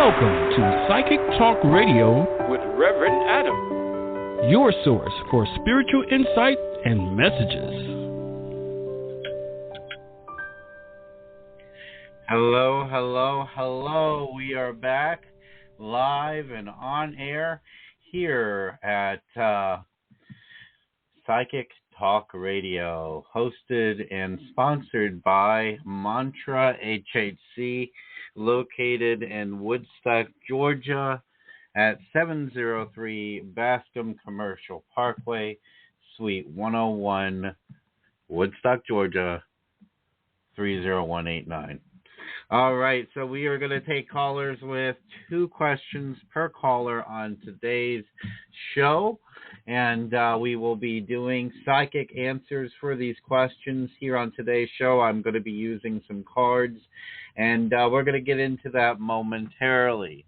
Welcome to Psychic Talk Radio with Reverend Adam, your source for spiritual insight and messages. Hello, hello, hello. We are back live and on air here at Psychic Talk Radio, hosted and sponsored by Mantra HHC, located in Woodstock, Georgia, at 703 Bascom Commercial Parkway, Suite 101, Woodstock, Georgia, 30189. All right, so we are going to take callers with 2 questions per caller on today's show, and we will be doing psychic answers for these questions here on today's show. I'm going to be using some cards, and we're going to get into that momentarily.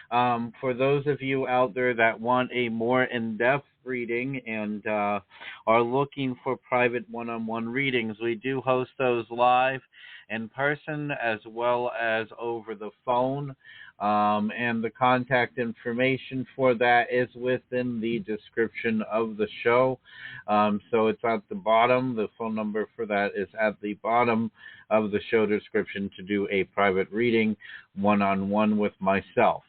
For those of you out there that want a more in-depth reading and are looking for private one-on-one readings, we do host those live in person as well as over the phone, and the contact information for that is within the description of the show. So it's at the bottom. The phone number for that is at the bottom of the show description to do a private reading one-on-one with myself.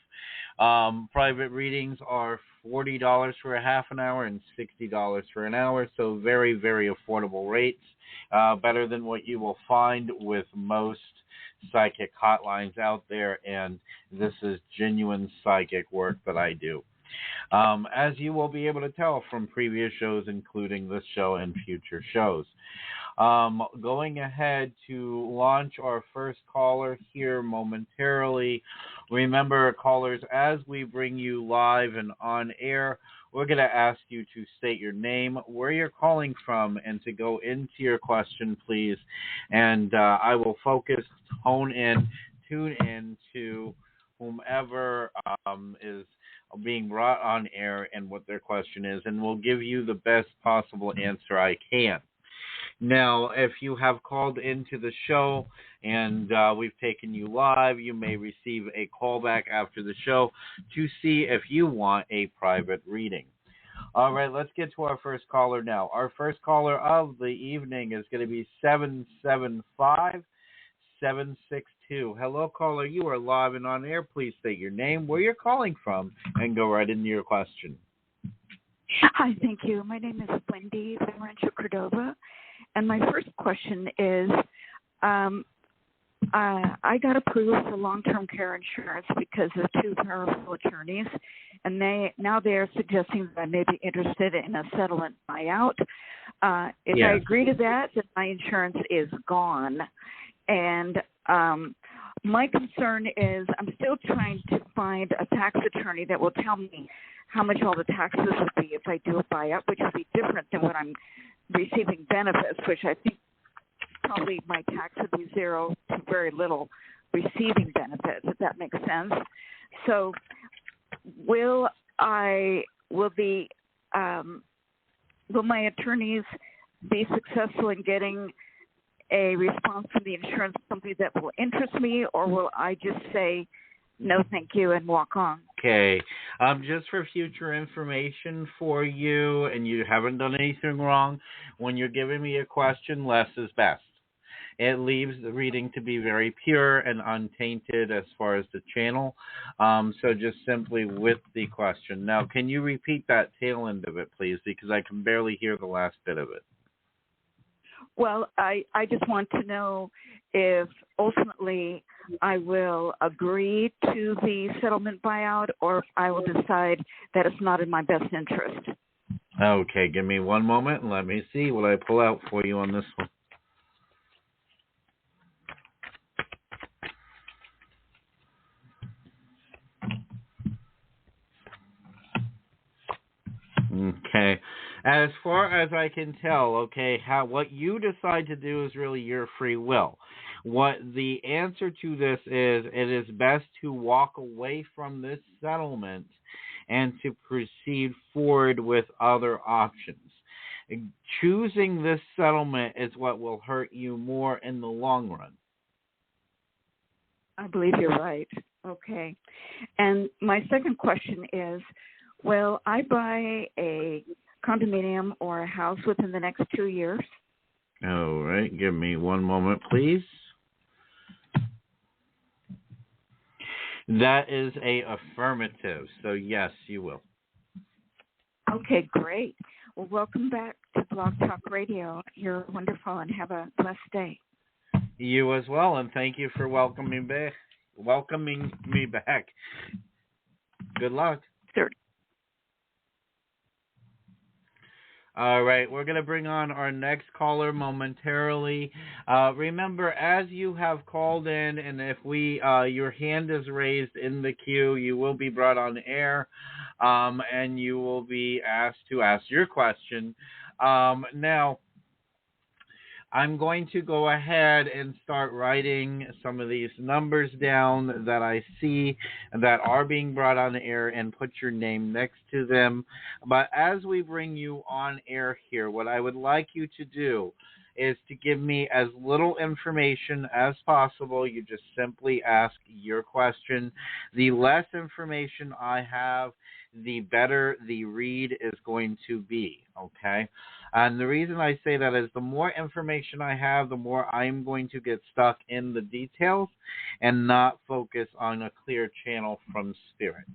Private readings are $40 for a half an hour and $60 for an hour, so very, very affordable rates, better than what you will find with most psychic hotlines out there, and this is genuine psychic work that I do. As you will be able to tell from previous shows, including this show and future shows. Going ahead to launch our first caller here momentarily. Remember, callers, as we bring you live and on air, we're going to ask you to state your name, where you're calling from, and to go into your question, please. And I will focus, hone in, tune in to whomever is being brought on air and what their question is, and we'll give you the best possible answer I can. Now, if you have called into the show and we've taken you live, you may receive a call back after the show to see if you want a private reading. All right, let's get to our first caller now. Our first caller of the evening is going to be 775-762. Hello, caller. You are live and on air. Please state your name, where you're calling from, and go right into your question. Hi, thank you. My name is Wendy from Rancho Cordova. And my first question is, I got approved for long-term care insurance because of 2 powerful attorneys, and they are suggesting that I may be interested in a settlement buyout. If I agree to that, then my insurance is gone. And my concern is I'm still trying to find a tax attorney that will tell me how much all the taxes would be if I do a buyout, which would be different than what I'm receiving benefits, which I think probably my tax would be 0 to very little receiving benefits, if that makes sense. So will my attorneys be successful in getting a response from the insurance company that will interest me, or will I just say no thank you and walk on? Okay. Just for future information for you, and you haven't done anything wrong, when you're giving me a question, less is best. It leaves the reading to be very pure and untainted as far as the channel. So just simply with the question. Now, can you repeat that tail end of it, please? Because I can barely hear the last bit of it. Well, I just want to know if ultimately I will agree to the settlement buyout, or if I will decide that it's not in my best interest. Okay, give me one moment and let me see what I pull out for you on this one. Okay. As far as I can tell, okay, what you decide to do is really your free will. What the answer to this is, it is best to walk away from this settlement and to proceed forward with other options. Choosing this settlement is what will hurt you more in the long run. I believe you're right. Okay. And my second question is, will I buy a condominium or a house within the next 2 years? All right. Give me one moment, please. That is a affirmative. So, yes, you will. Okay, great. Well, welcome back to Blog Talk Radio. You're wonderful, and have a blessed day. You as well, and thank you for welcoming me back. Good luck. Sure. All right, we're going to bring on our next caller momentarily. Remember, as you have called in, and if your hand is raised in the queue, you will be brought on air, and you will be asked to ask your question. Now, I'm going to go ahead and start writing some of these numbers down that I see that are being brought on air and put your name next to them. But as we bring you on air here, what I would like you to do is to give me as little information as possible. You just simply ask your question. The less information I have, the better the read is going to be, okay? And the reason I say that is the more information I have, the more I'm going to get stuck in the details and not focus on a clear channel from Spirit.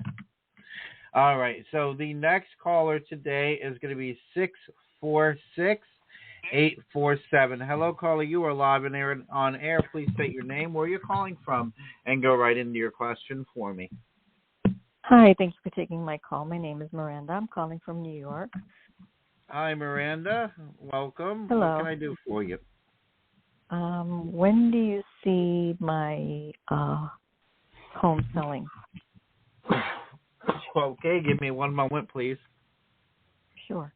All right, so the next caller today is going to be 646-847. Hello, caller. You are live and on air. Please state your name, where you're calling from, and go right into your question for me. Hi, thank you for taking my call. My name is Miranda. I'm calling from New York. Hi, Miranda. Welcome. Hello. What can I do for you? When do you see my home selling? Okay, give me one moment, please. Sure.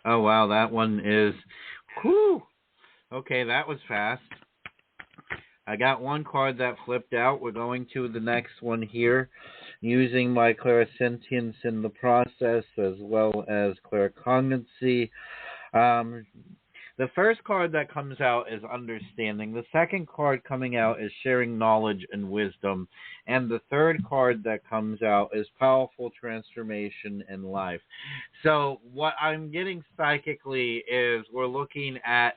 Oh, wow, that one is, whew. Okay, that was fast. I got one card that flipped out. We're going to the next one here, using my clairsentience in the process, as well as clairaudience. The first card that comes out is understanding. The second card coming out is sharing knowledge and wisdom. And the third card that comes out is powerful transformation in life. So what I'm getting psychically is we're looking at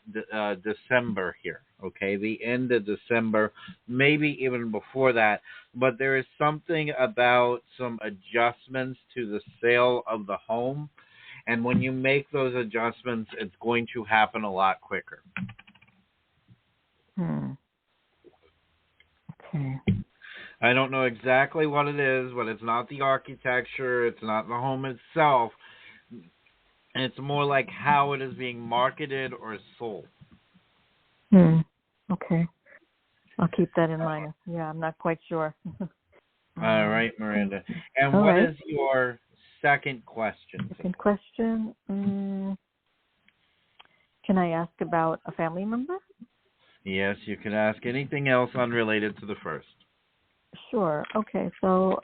December here, okay? The end of December, maybe even before that. But there is something about some adjustments to the sale of the home. And when you make those adjustments, it's going to happen a lot quicker. Okay. I don't know exactly what it is, but it's not the architecture. It's not the home itself. It's more like how it is being marketed or sold. Okay. I'll keep that in mind. Yeah, I'm not quite sure. All right, Miranda. And All what right. is your second question? Second question. Can I ask about a family member? Yes, you can ask anything else unrelated to the first. Sure. Okay. So,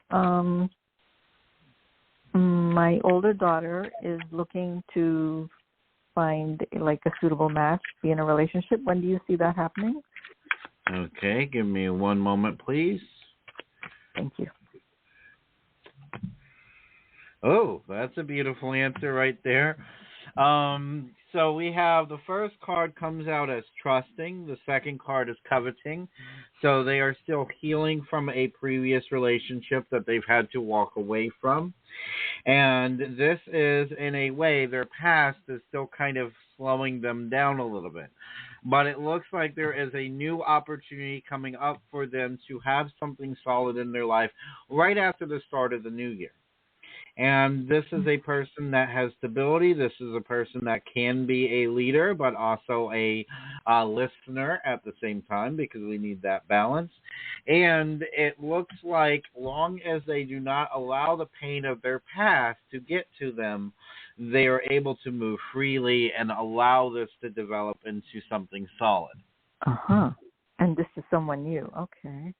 my older daughter is looking to find like a suitable match, be in a relationship. When do you see that happening? Okay, give me one moment, please. Thank you. Oh, that's a beautiful answer right there. So we have the first card comes out as trusting. The second card is coveting. So they are still healing from a previous relationship that they've had to walk away from. And this is, in a way, their past is still kind of slowing them down a little bit. But it looks like there is a new opportunity coming up for them to have something solid in their life right after the start of the new year. And this is a person that has stability. This is a person that can be a leader, but also a listener at the same time, because we need that balance. And it looks like long as they do not allow the pain of their past to get to them, they are able to move freely and allow this to develop into something solid. And this is someone new. Okay.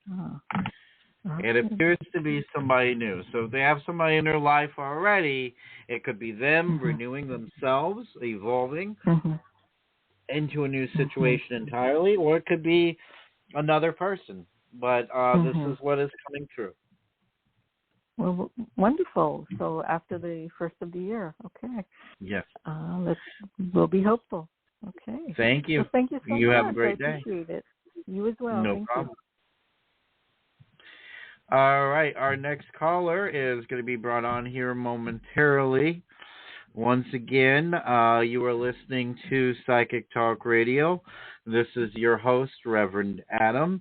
It appears to be somebody new. So if they have somebody in their life already, it could be them renewing themselves, evolving into a new situation entirely, or it could be another person. But this is what is coming through. Well, wonderful. So after the first of the year, okay. Yes. We'll be hopeful. Okay. Thank you. Well, thank you so much. You have a great I day. Appreciate it. You as well. No Thank problem. You. All right. Our next caller is going to be brought on here momentarily. Once again, you are listening to Psychic Talk Radio. This is your host, Reverend Adam,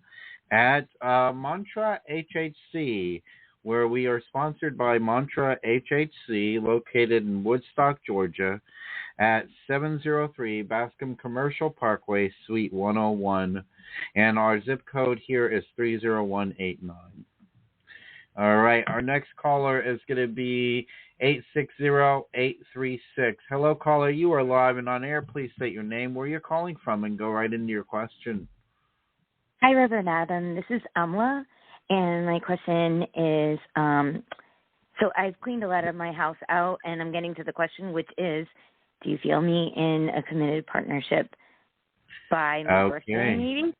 at Mantra HHC, where we are sponsored by Mantra HHC, located in Woodstock, Georgia, at 703 Bascom Commercial Parkway, Suite 101, and our zip code here is 30189. All right, our next caller is going to be 860836. Hello, caller. You are live and on air. Please state your name, where you're calling from, and go right into your question. Hi, Reverend Adam. This is Amla, and my question is, so I've cleaned a lot of my house out, and I'm getting to the question, which is, do you feel me in a committed partnership by my birthday, maybe?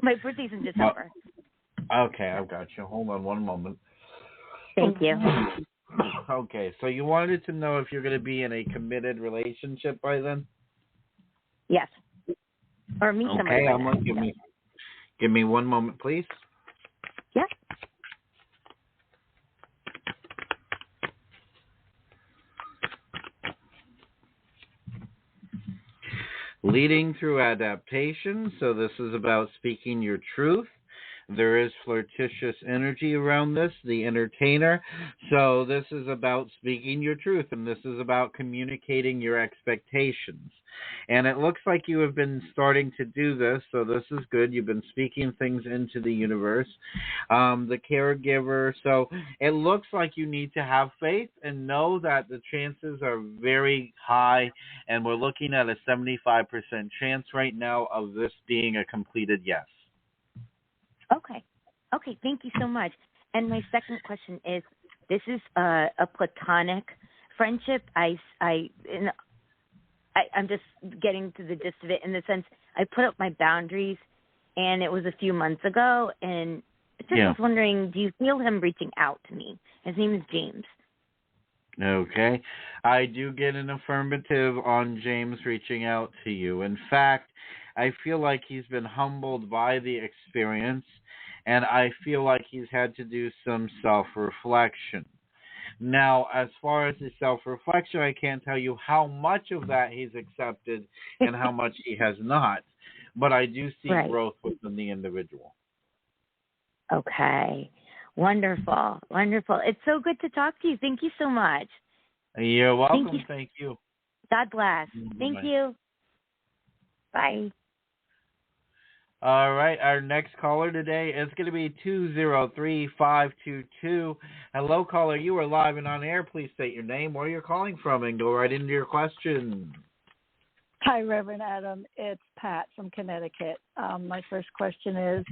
My birthday's in December. Okay, I've got you. Hold on one moment. Thank you. Okay, so you wanted to know if you're going to be in a committed relationship by then? Yes. Or meet somebody. Okay, give me one moment, please. Yeah. Leading through adaptation, so this is about speaking your truth. There is flirtatious energy around this, the entertainer. So this is about speaking your truth, and this is about communicating your expectations. And it looks like you have been starting to do this, so this is good. You've been speaking things into the universe. The caregiver, so it looks like you need to have faith and know that the chances are very high, and we're looking at a 75% chance right now of this being a completed yes. Okay, thank you so much. And my second question is, this is a platonic friendship. I'm just getting to the gist of it in the sense I put up my boundaries, and it was a few months ago, and just was wondering, do you feel him reaching out to me? His name is James. Okay. I do get an affirmative on James reaching out to you. In fact, I feel like he's been humbled by the experience, and I feel like he's had to do some self-reflection. Now, as far as the self-reflection, I can't tell you how much of that he's accepted and how much he has not, but I do see growth within the individual. Okay. Wonderful. It's so good to talk to you. Thank you so much. You're welcome. Thank you. God bless. Thank you. Bye. All right, our next caller today is going to be 203522. Hello, caller. You are live and on air. Please state your name, where you're calling from, and go right into your question. Hi, Reverend Adam. It's Pat from Connecticut. My first question is,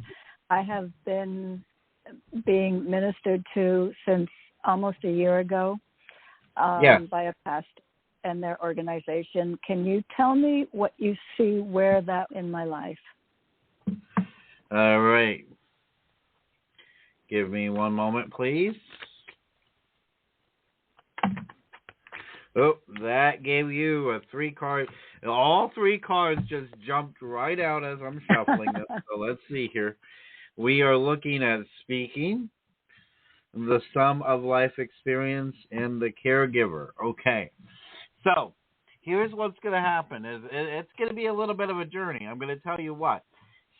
I have been being ministered to since almost a year ago by a pastor and their organization. Can you tell me what you see where that in my life? All right. Give me one moment, please. Oh, that gave you a 3 card. All 3 cards just jumped right out as I'm shuffling it. So let's see here. We are looking at speaking, the sum of life experience, and the caregiver. Okay. So here's what's going to happen. It's going to be a little bit of a journey. I'm going to tell you what.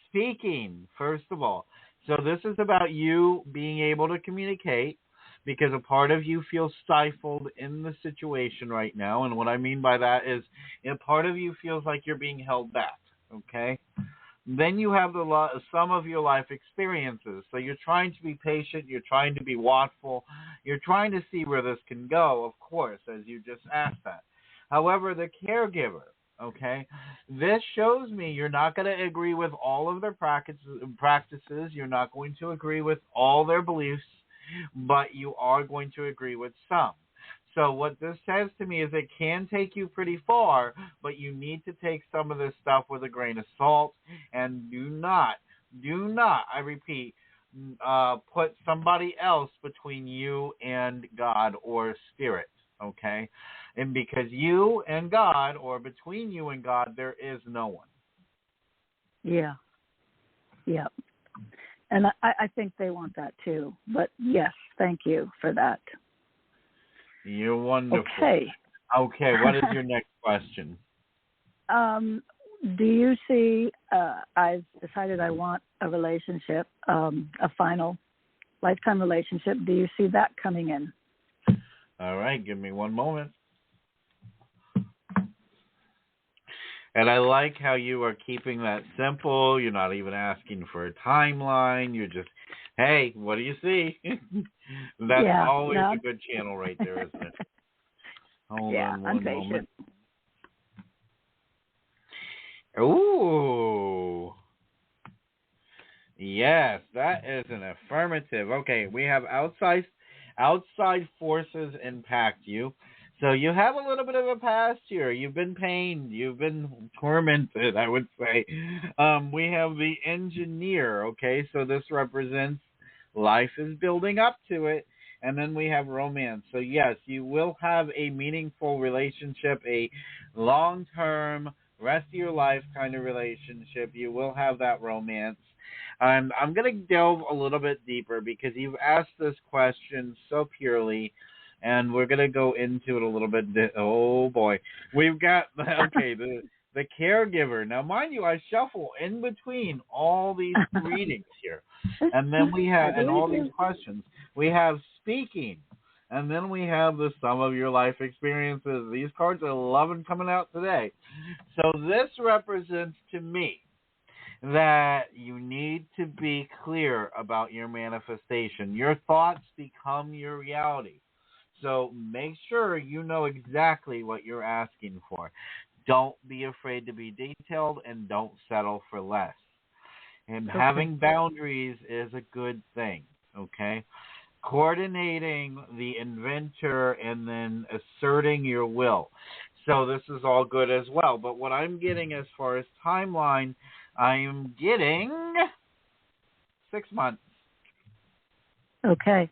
Speaking, first of all. So this is about you being able to communicate, because a part of you feels stifled in the situation right now. And what I mean by that is a part of you feels like you're being held back. Okay? Then you have some of your life experiences. So you're trying to be patient. You're trying to be watchful. You're trying to see where this can go, of course, as you just asked that. However, the caregiver, Okay, this shows me you're not going to agree with all of their practices. You're not going to agree with all their beliefs, but you are going to agree with some. So what this says to me is it can take you pretty far, but you need to take some of this stuff with a grain of salt, and do not, I repeat, put somebody else between you and God or spirit, okay? And because you and God, or between you and God, there is no one. Yeah. Yeah. And I think they want that too. But yes, thank you for that. You're wonderful. Okay. Okay, what is your next question? Do you see, I've decided I want a relationship, a final lifetime relationship. Do you see that coming in? All right, give me one moment. And I like how you are keeping that simple. You're not even asking for a timeline. You're just, hey, what do you see? That's always a good channel right there, isn't it? Hold on one moment. Ooh. Yes, that is an affirmative. Okay, we have outside forces impact you. So you have a little bit of a past here. You've been pained. You've been tormented, I would say. We have the engineer, okay? So this represents life is building up to it. And then we have romance. So, yes, you will have a meaningful relationship, a long-term, rest of your life kind of relationship. You will have that romance. I'm going to delve a little bit deeper because you've asked this question so purely. And we're going to go into it a little bit. Oh, boy. We've got, the caregiver. Now, mind you, I shuffle in between all these readings here. And then we have, and all these questions, we have speaking. And then we have the sum of your life experiences. These cards are loving coming out today. So this represents to me that you need to be clear about your manifestation. Your thoughts become your reality. So make sure you know exactly what you're asking for. Don't be afraid to be detailed and don't settle for less. And having boundaries is a good thing, okay? Coordinating the inventor and then asserting your will. So this is all good as well. But what I'm getting as far as timeline, I am getting 6 months. Okay.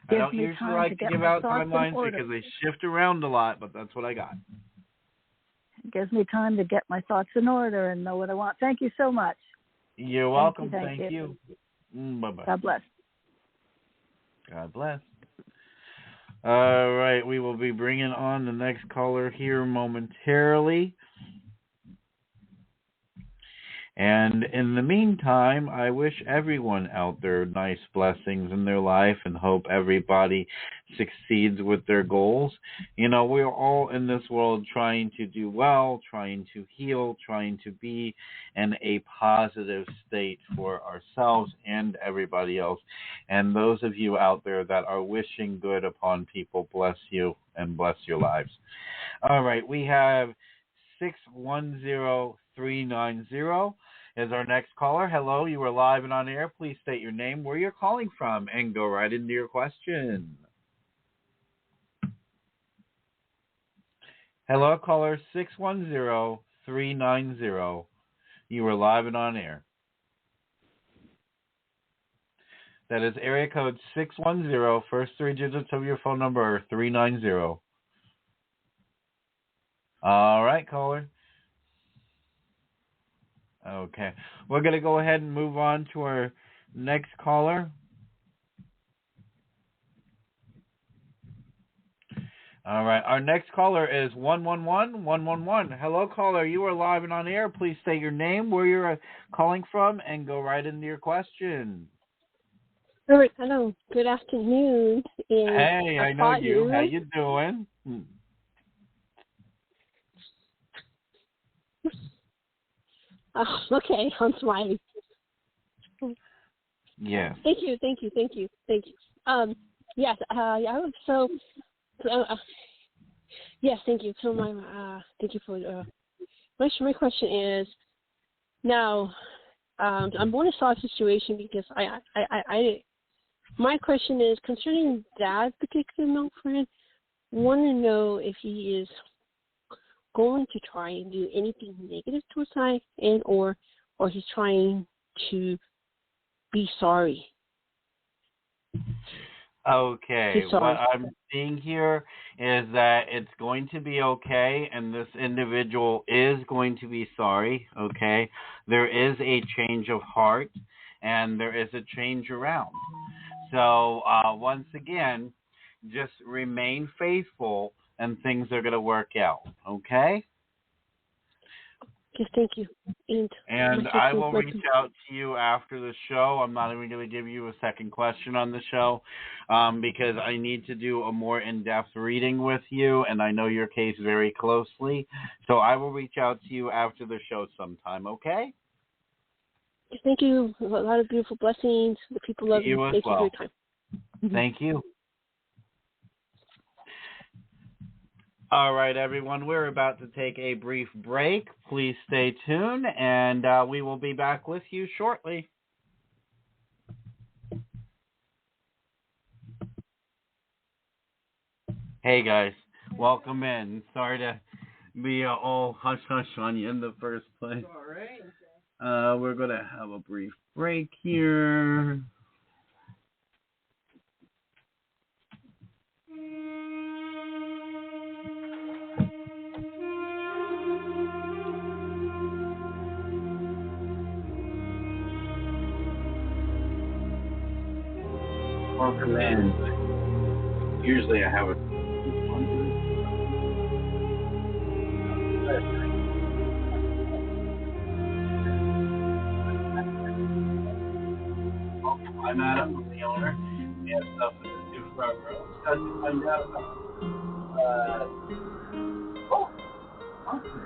I don't usually like to give out timelines because they shift around a lot, but that's what I got. It gives me time to get my thoughts in order and know what I want. Thank you so much. You're welcome. Thank you. Bye-bye. God bless. God bless. All right, we will be bringing on the next caller here momentarily. And in the meantime, I wish everyone out there nice blessings in their life and hope everybody succeeds with their goals. You know, we're all in this world trying to do well, trying to heal, trying to be in a positive state for ourselves and everybody else. And those of you out there that are wishing good upon people, bless you and bless your lives. All right, we have 610390 is our next caller. Hello, you are live and on air. Please state your name, where you're calling from, and go right into your question. Hello, caller 610390. You are live and on air. That is area code 610, first three digits of your phone number, 390. All right, caller. Okay. We're going to go ahead and move on to our next caller. All right. Our next caller is 111-111. Hello, caller. You are live and on air. Please state your name, where you're calling from, and go right into your question. All right. Hello. Good afternoon. Hey, I know you. How you doing? Okay, I'm smiling. Yes. Thank you. Yes. Yes, thank you. So thank you for my question is now I'm going to solve a situation because my question is concerning that particular male friend. Want to know if he is going to try and do anything negative towards I and or he's trying to be sorry. Okay, what I'm seeing here is that it's going to be okay, and this individual is going to be sorry, okay? There is a change of heart, and there is a change around. So, once again, just remain faithful, and things are going to work out, okay? Yes, thank you. And I will reach out to you after the show. I'm not even going to give you a second question on the show because I need to do a more in-depth reading with you, and I know your case very closely. So I will reach out to you after the show sometime, okay? Yes, thank you. A lot of beautiful blessings. The people love you. Thank you for your time. Thank you. All right, everyone, we're about to take a brief break. Please stay tuned, and we will be back with you shortly. Hey, guys, welcome in. Sorry to be all hush-hush on you in the first place. All right. We're going to have a brief break here. Welcome in. Usually I have a I'm Adam, I'm the owner. We have stuff in the 2 front rows. How'd you find out about awesome.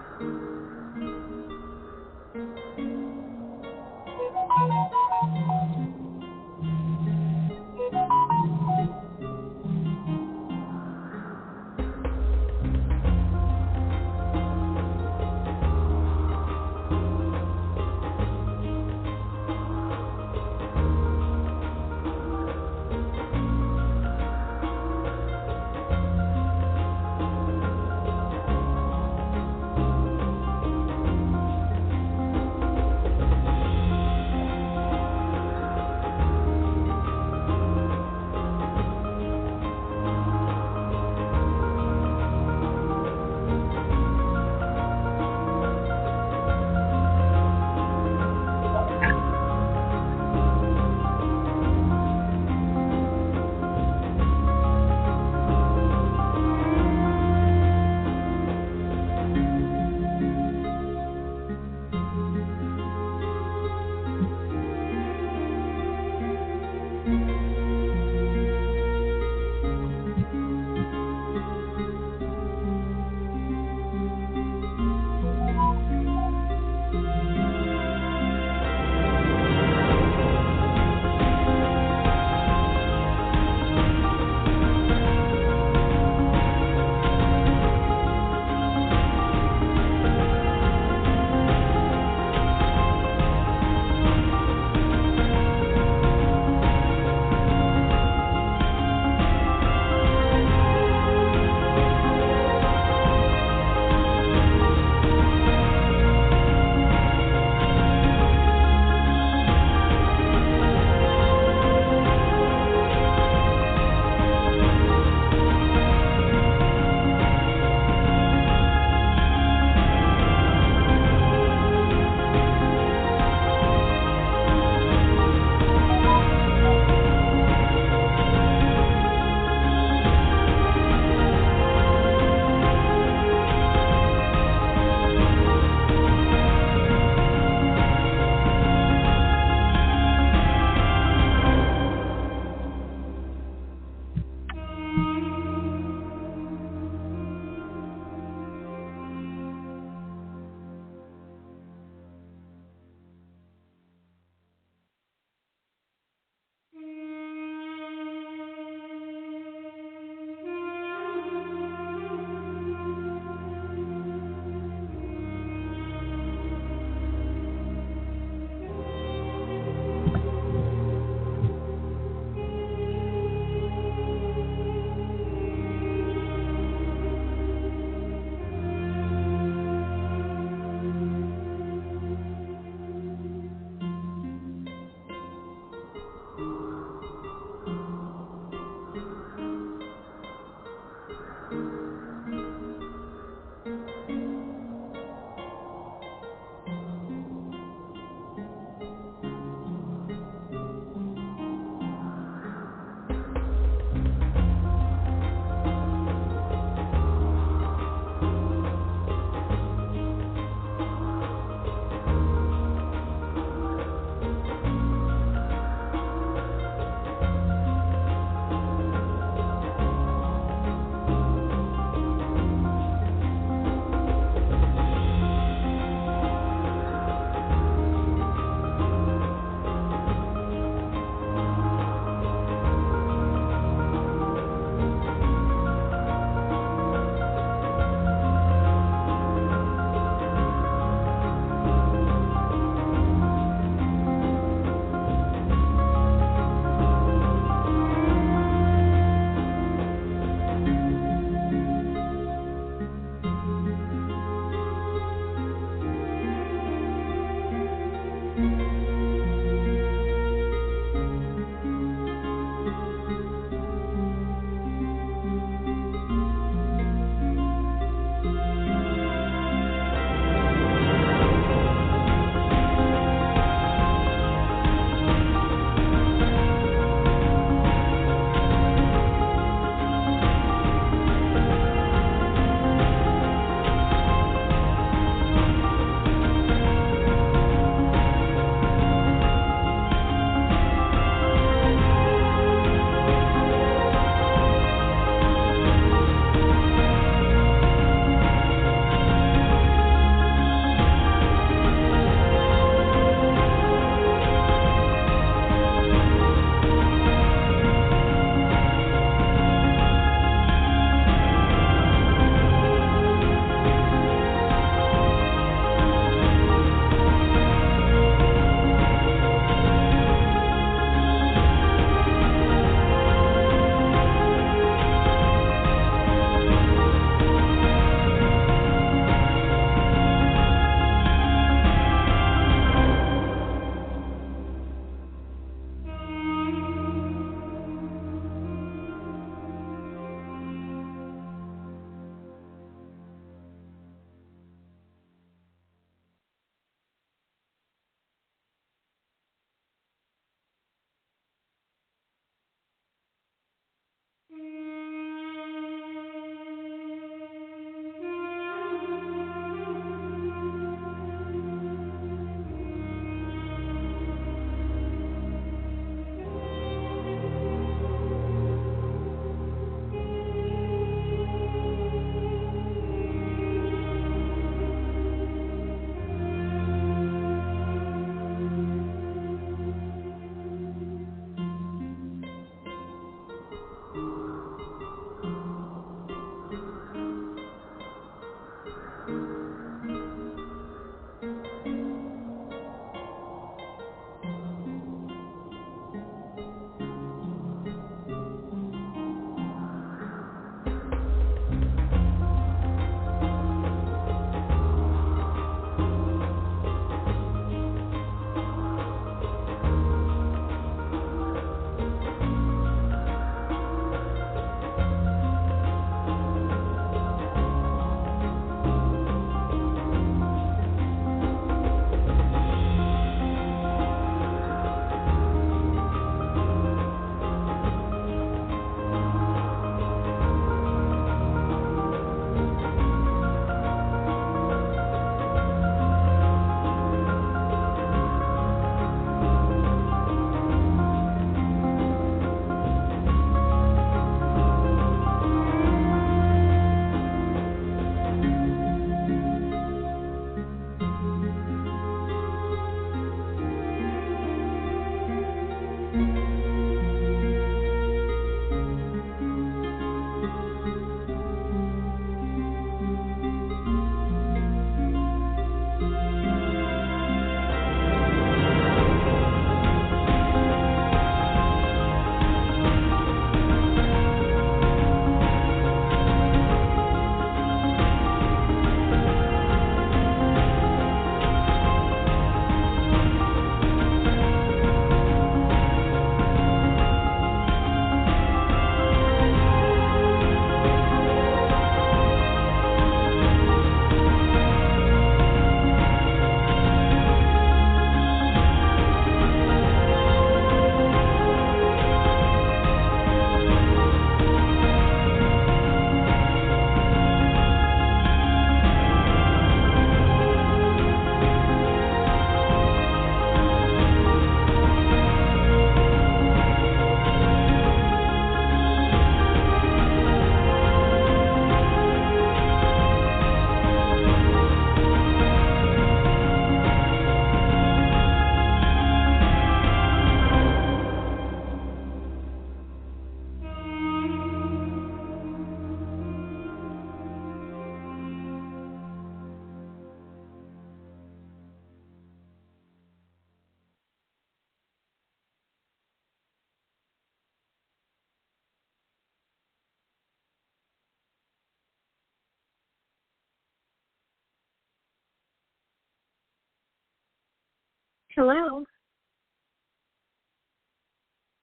Hello?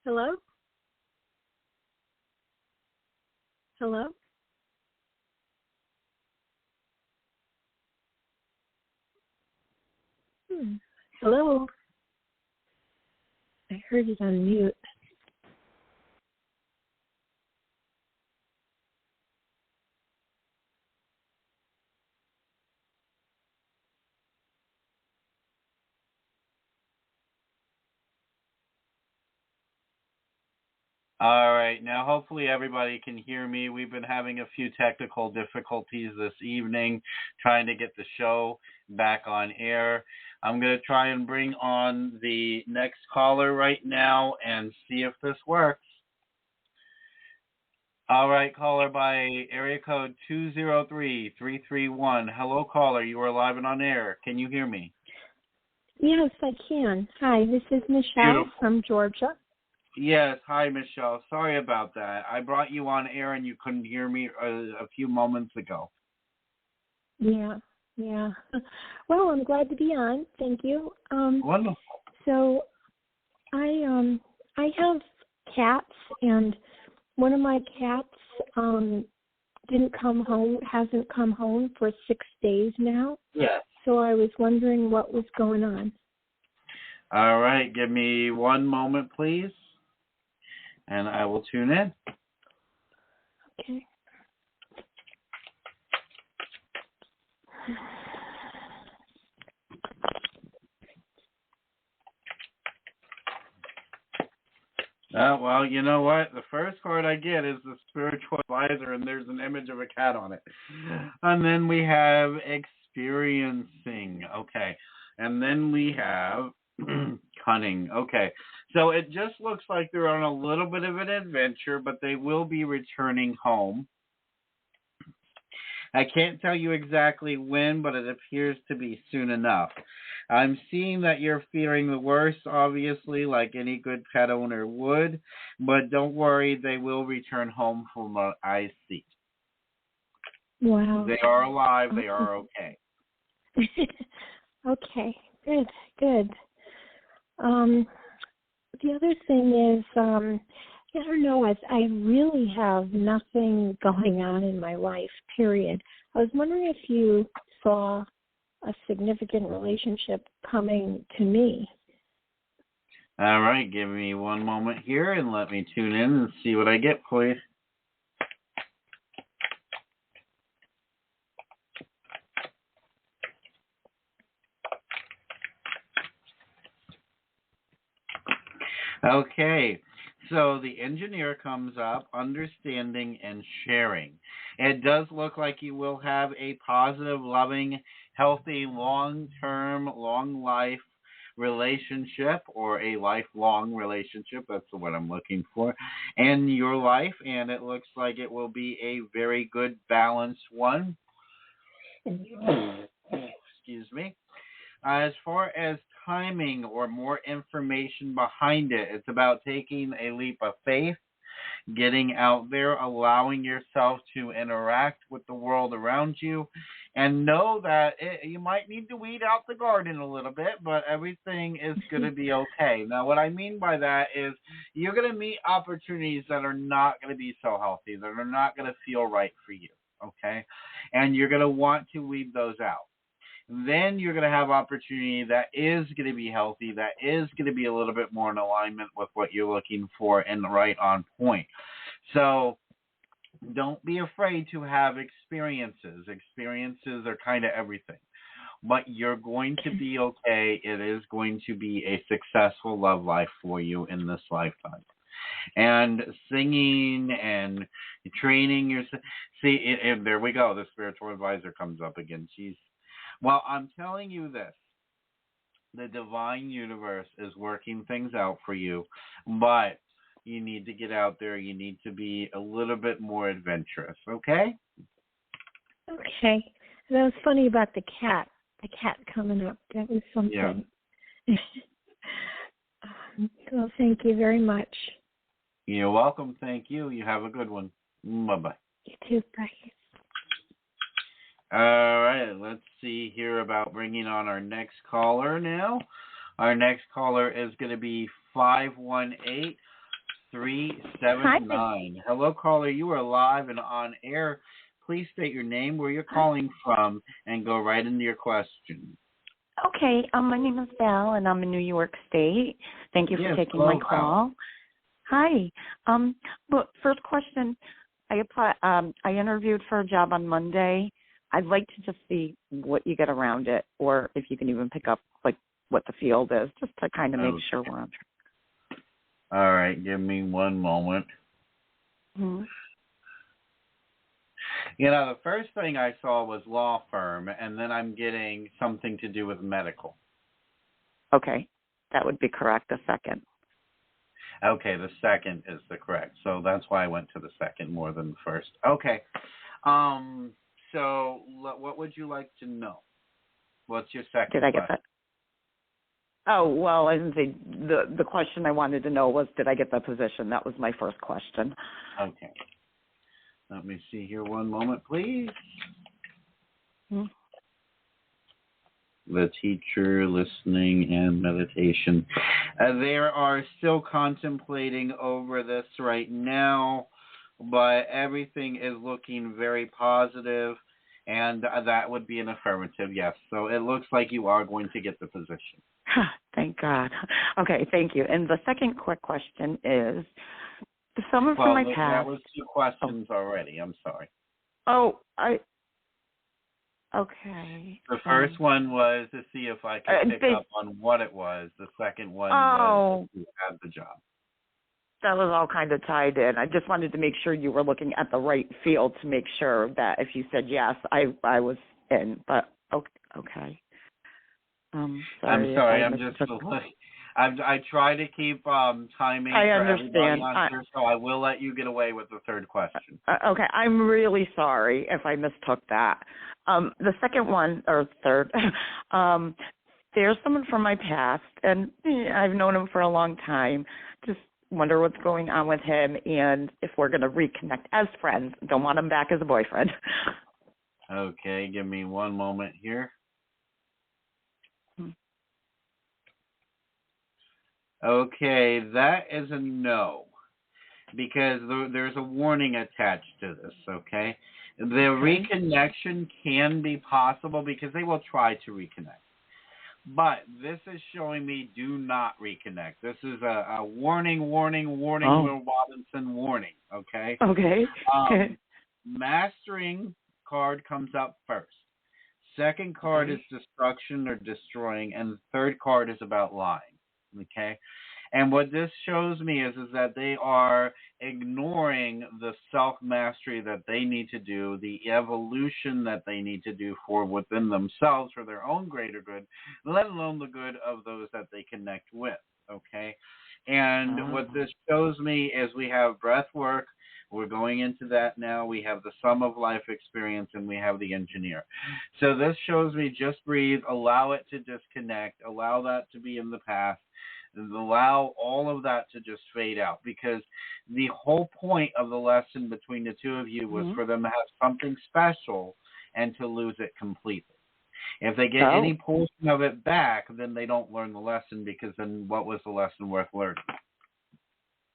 Hello? Hello? Hello? I heard it on mute. All right. Now, hopefully everybody can hear me. We've been having a few technical difficulties this evening trying to get the show back on air. I'm going to try and bring on the next caller right now and see if this works. All right, caller by area code 203-331. Hello, caller. You are live and on air. Can you hear me? Yes, I can. Hi, this is Michelle from Georgia. Yes. Hi, Michelle. Sorry about that. I brought you on air and you couldn't hear me a few moments ago. Yeah. Well, I'm glad to be on. Thank you. Wonderful. So, I have cats, and one of my cats hasn't come home for 6 days now. Yes. So I was wondering what was going on. All right. Give me one moment, please, and I will tune in. Okay. Well, you know what? The first card I get is the spiritual advisor, and there's an image of a cat on it. And then we have experiencing. Okay. And then we have cunning. Okay. So it just looks like they're on a little bit of an adventure, but they will be returning home. I can't tell you exactly when, but it appears to be soon enough. I'm seeing that you're fearing the worst, obviously, like any good pet owner would, but don't worry, they will return home from what I see. Wow. They are alive. They are okay. Okay, good. The other thing is, I don't know, I really have nothing going on in my life, period. I was wondering if you saw a significant relationship coming to me. All right, give me one moment here and let me tune in and see what I get for you. Okay, so the engineer comes up, understanding and sharing. It does look like you will have a positive, loving, healthy, long-term, long-life relationship, or a lifelong relationship. That's what I'm looking for in your life, and it looks like it will be a very good, balanced one. Excuse me. As far as timing or more information behind it, it's about taking a leap of faith, getting out there, allowing yourself to interact with the world around you, and know that you might need to weed out the garden a little bit, but everything is going to be okay. Now, what I mean by that is you're going to meet opportunities that are not going to be so healthy, that are not going to feel right for you, okay? And you're going to want to weed those out. Then you're going to have opportunity that is going to be healthy, that is going to be a little bit more in alignment with what you're looking for and right on point. So don't be afraid to have experiences. Experiences are kind of everything. But you're going to be okay. It is going to be a successful love life for you in this lifetime. And singing and training yourself. See, and there we go. The spiritual advisor comes up again. Well, I'm telling you this. The divine universe is working things out for you, but you need to get out there. You need to be a little bit more adventurous, okay? Okay. That was funny about the cat coming up. That was something. Yeah. Well, thank you very much. You're welcome. Thank you. You have a good one. Bye-bye. You too. Bye. All right, let's see here about bringing on our next caller now. Our next caller is going to be 518379. Hello, caller. You are live and on air. Please state your name, where you're calling from, and go right into your question. Okay. My name is Val, and I'm in New York State. Thank you for taking my call. Hi. But first question, I interviewed for a job on Monday. I'd like to just see what you get around it, or if you can even pick up like what the field is, just to kind of make sure we're on track. All right, give me one moment. Mm-hmm. You know, the first thing I saw was law firm, and then I'm getting something to do with medical. Okay, that would be correct. The second. Okay, the second is the correct. So that's why I went to the second more than the first. Okay. So what would you like to know? What's your second Did I get that? Oh, well, I didn't say the question I wanted to know was, did I get the position? That was my first question. Okay. Let me see here one moment, please. Mm-hmm. The teacher, listening, and meditation. They are still contemplating over this right now, but everything is looking very positive, and that would be an affirmative, yes. So it looks like you are going to get the position. Thank God. Okay, thank you. And the second quick question is, someone from my past... That was two questions already. I'm sorry. Okay. The first one was to see if I could pick up on what it was. The second one was if you had the job. That was all kind of tied in. I just wanted to make sure you were looking at the right field to make sure that if you said yes, I was in. But okay. I'm sorry. I'm just I try to keep timing for everybody on here, so I will let you get away with the third question. Okay, I'm really sorry if I mistook that. The second one, or third, there's someone from my past, and I've known him for a long time. Just wonder what's going on with him, and if we're going to reconnect as friends. Don't want him back as a boyfriend. Okay, give me one moment here. Okay, that is a no, because there's a warning attached to this, okay? The reconnection can be possible because they will try to reconnect. But this is showing me do not reconnect. This is a warning, Will Robinson warning, okay? Okay. Mastering card comes up first. Second card is destruction or destroying, and the third card is about lying. Okay, and what this shows me is that they are ignoring the self-mastery that they need to do, the evolution that they need to do for within themselves for their own greater good, let alone the good of those that they connect with. Okay, and what this shows me is we have breath work. We're going into that now. We have the sum of life experience, and we have the engineer. So this shows me just breathe, allow it to disconnect, allow that to be in the past, and allow all of that to just fade out, because the whole point of the lesson between the two of you was for them to have something special and to lose it completely. If they get any portion of it back, then they don't learn the lesson, because then what was the lesson worth learning?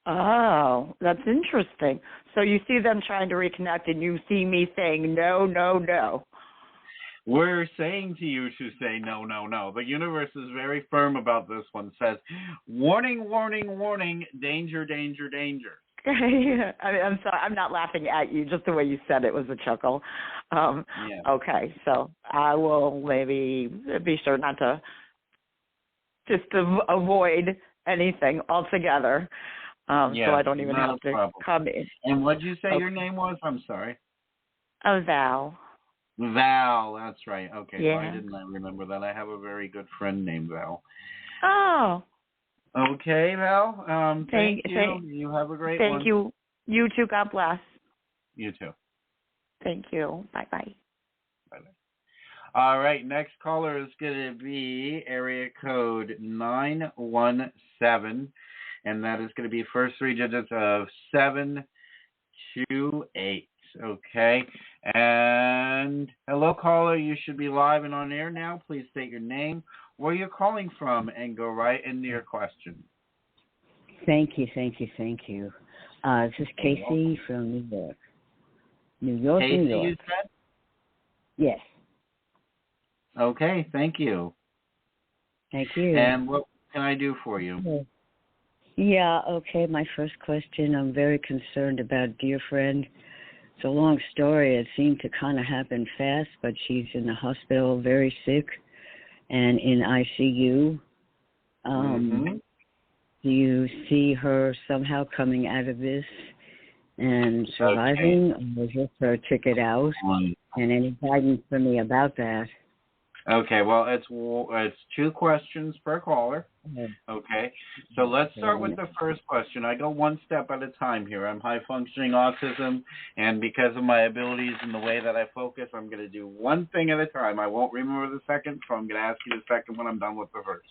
Oh, that's interesting. So you see them trying to reconnect, and you see me saying no, no, no. We're saying to you to say no, no, no. The universe is very firm about this one. Says, warning, warning, warning, danger, danger, danger. I'm sorry. I'm not laughing at you. Just the way you said it was a chuckle. Okay, so I will maybe be sure not to just to avoid anything altogether. So I don't even have to come in. And what did you say your name was? I'm sorry. Val. Val, that's right. Okay, yeah. Why didn't I remember that? I have a very good friend named Val. Oh. Okay, Val. Thank you. You have a great one. Thank you. You too. God bless. You too. Thank you. Bye-bye. Bye-bye. All right, next caller is going to be area code 917, and that is going to be first three digits of 728. Okay, and hello, caller. You should be live and on air now. Please state your name, where you're calling from, and go right into your question. Thank you. This is Casey from New York. New York. You said? Yes. Okay, thank you. Thank you. And what can I do for you? Yeah, okay. My first question, I'm very concerned about dear friend. It's a long story. It seemed to kind of happen fast, but she's in the hospital, very sick, and in ICU. Do you see her somehow coming out of this and surviving, or is this her ticket out? And any guidance for me about that? Okay, well, it's 2 questions per caller. Okay, so let's start with the first question. I go one step at a time here. I'm high-functioning autism, and because of my abilities and the way that I focus, I'm going to do one thing at a time. I won't remember the second, so I'm going to ask you the second when I'm done with the first.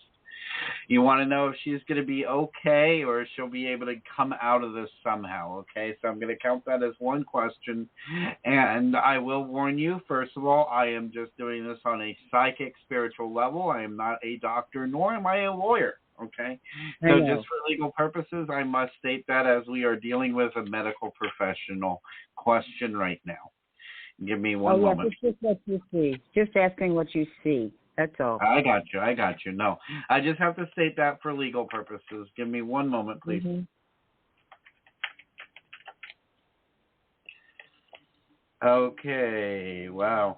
You want to know if she's going to be okay or if she'll be able to come out of this somehow, okay? So I'm going to count that as one question. And I will warn you, first of all, I am just doing this on a psychic, spiritual level. I am not a doctor, nor am I a lawyer, okay? So just for legal purposes, I must state that as we are dealing with a medical professional question right now. Give me one moment. Just what you see. Just asking what you see. That's all. I got you. No, I just have to state that for legal purposes. Give me one moment, please. Okay, wow.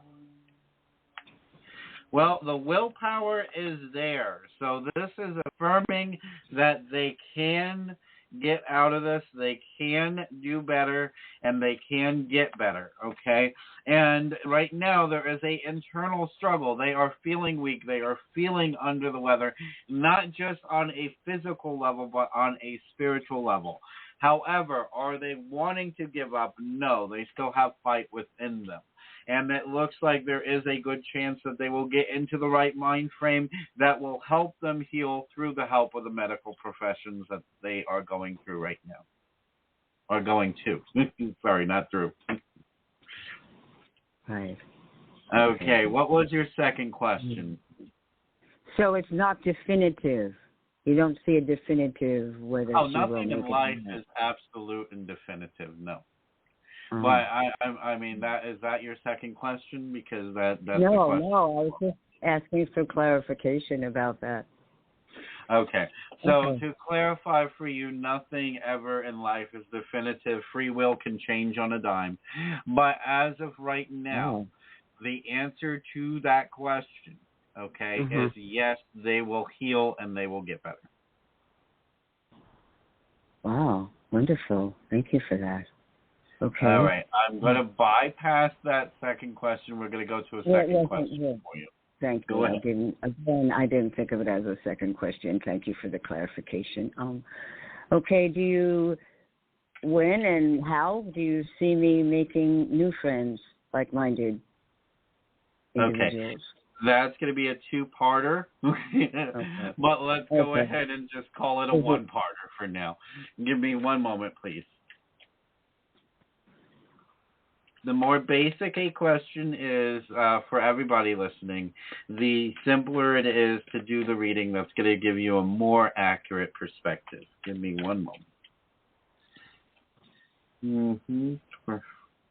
Well, the willpower is there. So this is affirming that they can get out of this, they can do better, and they can get better, okay? And right now there is an internal struggle. They are feeling weak. They are feeling under the weather, not just on a physical level, but on a spiritual level. However, are they wanting to give up? No, they still have fight within them. And it looks like there is a good chance that they will get into the right mind frame that will help them heal through the help of the medical professions that they are going through right now. Or going to. Sorry, not through. Right. Okay, what was your second question? So it's not definitive. You don't see a definitive whether she will make it. Nothing in life is absolute and definitive, no. But I mean, is that your second question? Because that's the question. No, I was just asking for clarification about that. Okay, so to clarify for you, nothing ever in life is definitive. Free will can change on a dime. But as of right now, the answer to that question, is yes, they will heal and they will get better. Wow, wonderful. Thank you for that. Okay. All right. I'm going to bypass that second question. We're going to go to a second question for you. Thank you. I didn't think of it as a second question. Thank you for the clarification. Okay. When and how do you see me making new friends, like-minded individuals? Okay. That's going to be a 2-parter. But let's go ahead and just call it a 1-parter for now. Give me one moment, please. The more basic a question is for everybody listening, the simpler it is to do the reading that's going to give you a more accurate perspective. Give me one moment.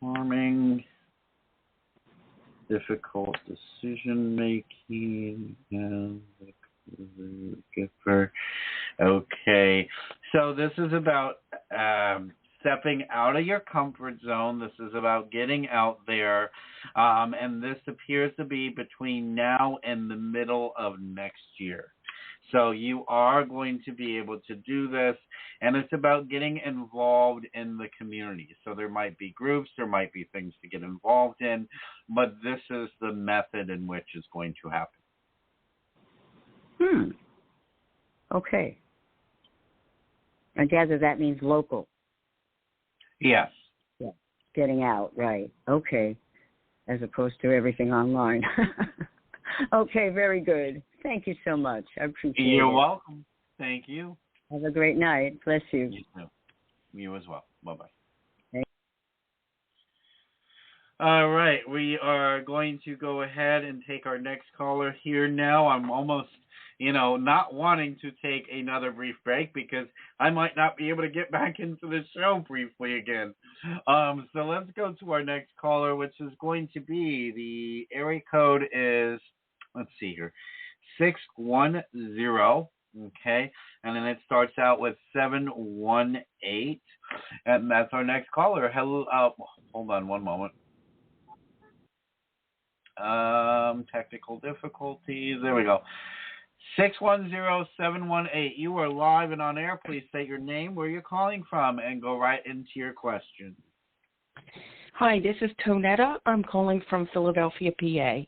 Performing, difficult decision making, and okay. So this is about stepping out of your comfort zone. This is about getting out there. And this appears to be between now and the middle of next year. So you are going to be able to do this. And it's about getting involved in the community. So there might be groups, there might be things to get involved in. But this is the method in which it's going to happen. Okay. I gather that means local. Yes. Yeah. Getting out, right. Okay. As opposed to everything online. Okay, very good. Thank you so much. I appreciate it. You're welcome. Thank you. Have a great night. Bless you. You too. You as well. Bye-bye. All right, we are going to go ahead and take our next caller here now. I'm almost, not wanting to take another brief break because I might not be able to get back into the show briefly again. So let's go to our next caller, which is going to be the area code is, let's see here, 610. Okay, and then it starts out with 718, and that's our next caller. Hello, hold on one moment. Technical difficulties. There we go. 610-718. You are live and on air. Please state your name, where you're calling from, and go right into your question. Hi, this is Tonetta. I'm calling from Philadelphia, PA.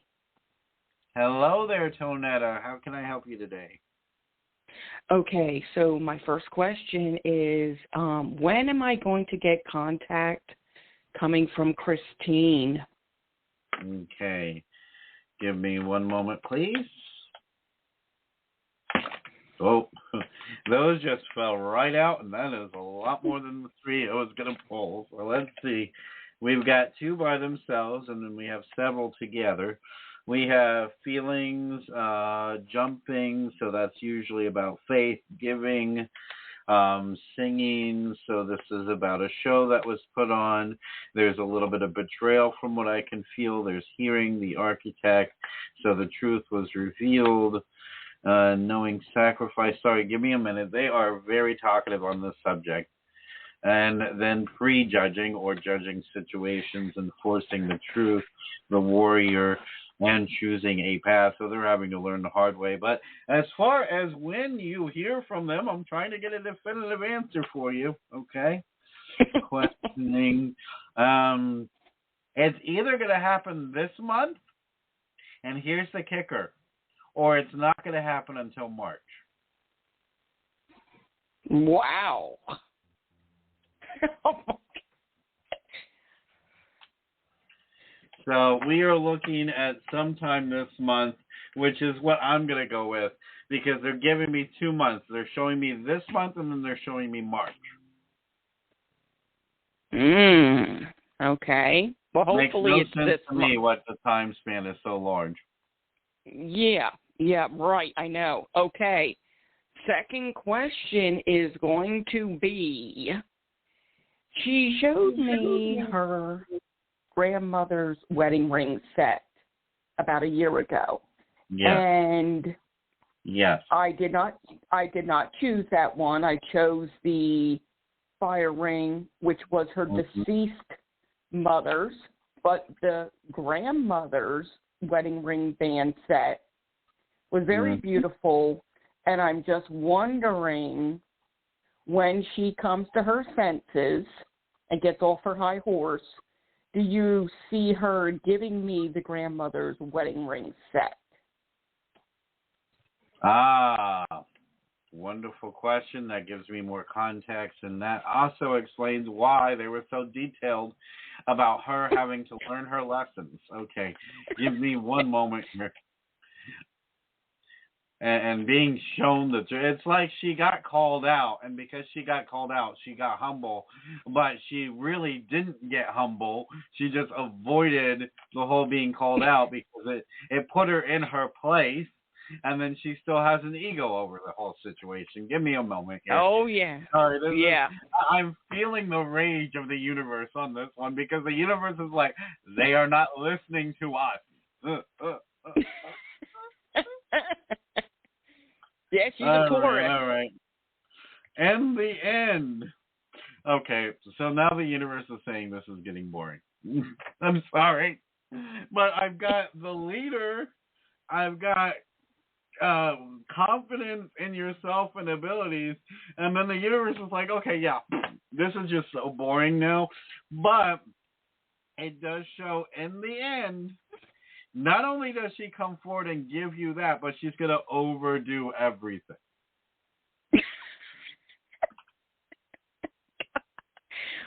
Hello there, Tonetta. How can I help you today? Okay, so my first question is, when am I going to get contact coming from Christine? Okay. Give me one moment, please. Oh, those just fell right out, and that is a lot more than the three I was going to pull. So let's see. We've got two by themselves, and then we have several together. We have feelings, jumping, so that's usually about faith, giving, singing, so this is about a show that was put on. There's a little bit of betrayal from what I can feel. There's hearing, the architect, so the truth was revealed. Knowing sacrifice. Sorry, give me a minute. They are very talkative on this subject. And then prejudging or judging situations and forcing the truth, the warrior, and choosing a path. So they're having to learn the hard way. But as far as when you hear from them, I'm trying to get a definitive answer for you. Okay? Questioning. It's either going to happen this month, and here's the kicker, or it's not going to happen until March. Wow. So we are looking at sometime this month, which is what I'm going to go with, because they're giving me 2 months. They're showing me this month, and then they're showing me March. Okay. Well, hopefully Makes no it's sense this to month. me what the time span is so large. Yeah, right, I know. Okay. Second question is going to be, she showed me her grandmother's wedding ring set about a year ago. Yes. And yes, I did not choose that one. I chose the fire ring, which was her deceased mother's, but the grandmother's wedding ring band set was very beautiful, and I'm just wondering, when she comes to her senses and gets off her high horse, do you see her giving me the grandmother's wedding ring set? Wonderful question. That gives me more context, and that also explains why they were so detailed about her having to learn her lessons. Okay, give me one moment here. And being shown the truth. It's like she got called out, and because she got called out, she got humble. But she really didn't get humble. She just avoided the whole being called out because it put her in her place, and then she still has an ego over the whole situation. Give me a moment here. Oh, yeah. Sorry, I'm feeling the rage of the universe on this one, because the universe is like, they are not listening to us. Yeah, she's a Taurus. All right. And the end. Okay, so now the universe is saying this is getting boring. I'm sorry. But I've got the leader. I've got confidence in yourself and abilities. And then the universe is like, okay, yeah, this is just so boring now. But it does show in the end, not only does she come forward and give you that, but she's going to overdo everything.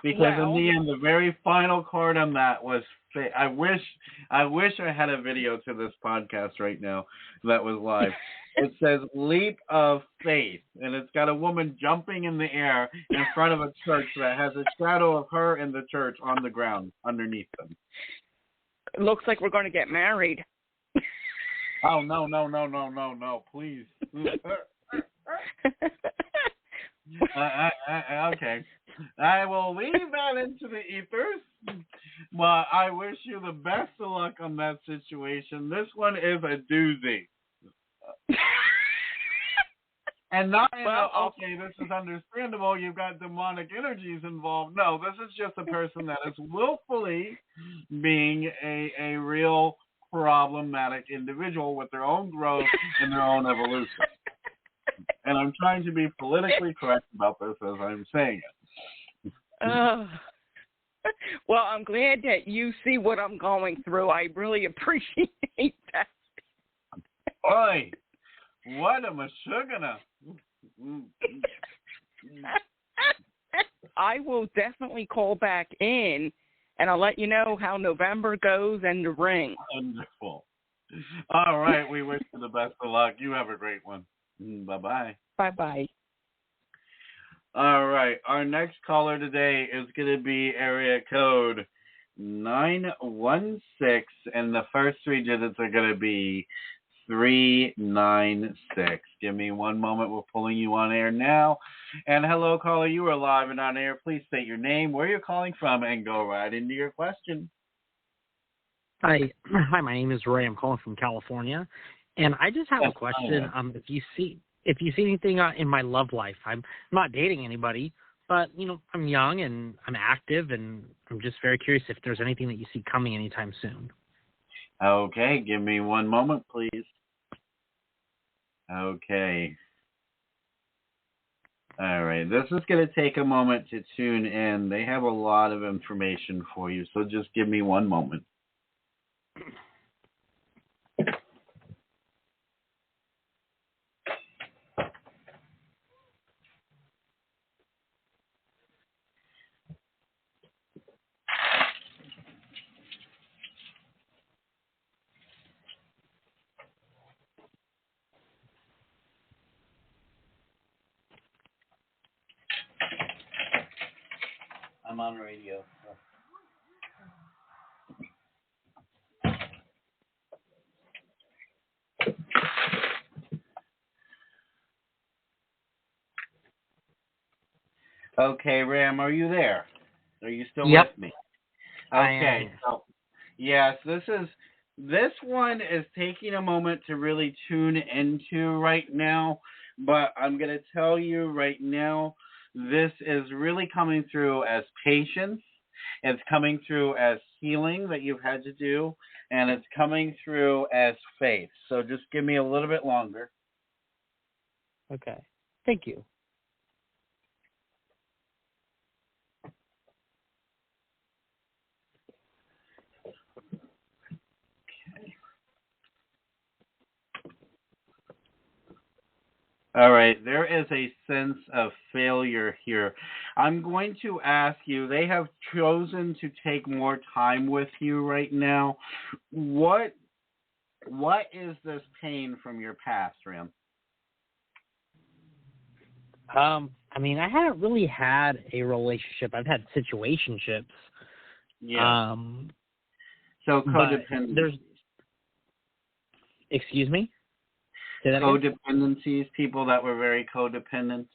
Because in the end, the very final card on that was faith. I wish I had a video to this podcast right now that was live. It says leap of faith, and it's got a woman jumping in the air in front of a church that has a shadow of her in the church on the ground underneath them. It looks like we're going to get married. Oh, no, please. Okay. I will leave that into the ethers, but I wish you the best of luck on that situation. This one is a doozy. And not in okay, this is understandable, you've got demonic energies involved. No, this is just a person that is willfully being a real problematic individual with their own growth and their own evolution. And I'm trying to be politically correct about this as I'm saying it. Well, I'm glad that you see what I'm going through. I really appreciate that. Oi, what am I gonna? I will definitely call back in, and I'll let you know how November goes and the ring. Wonderful. All right, we wish you the best of luck. You have a great one. Bye-bye. Bye-bye. All right, our next caller today is going to be area code 916, and the first three digits are going to be 396. Give me one moment. We're pulling you on air now. And hello, caller. You are live and on air. Please state your name, where you're calling from, and go right into your question. Hi, my name is Ray. I'm calling from California, and I just have a question. If you see anything in my love life, I'm not dating anybody, but I'm young and I'm active, and I'm just very curious if there's anything that you see coming anytime soon. Okay, give me one moment, please. Okay. All right, this is going to take a moment to tune in. They have a lot of information for you, so just give me one moment. I'm on radio. Okay, Ram, are you there? Are you still with me? Okay, so yes, this one is taking a moment to really tune into right now, but I'm going to tell you right now, this is really coming through as patience. It's coming through as healing that you've had to do, and it's coming through as faith. So just give me a little bit longer. Okay. Thank you. All right, there is a sense of failure here. I'm going to ask you, they have chosen to take more time with you right now. What is this pain from your past, Ram? I haven't really had a relationship. I've had situationships. Yeah. So codependency. Excuse me? Codependencies, people that were very codependent?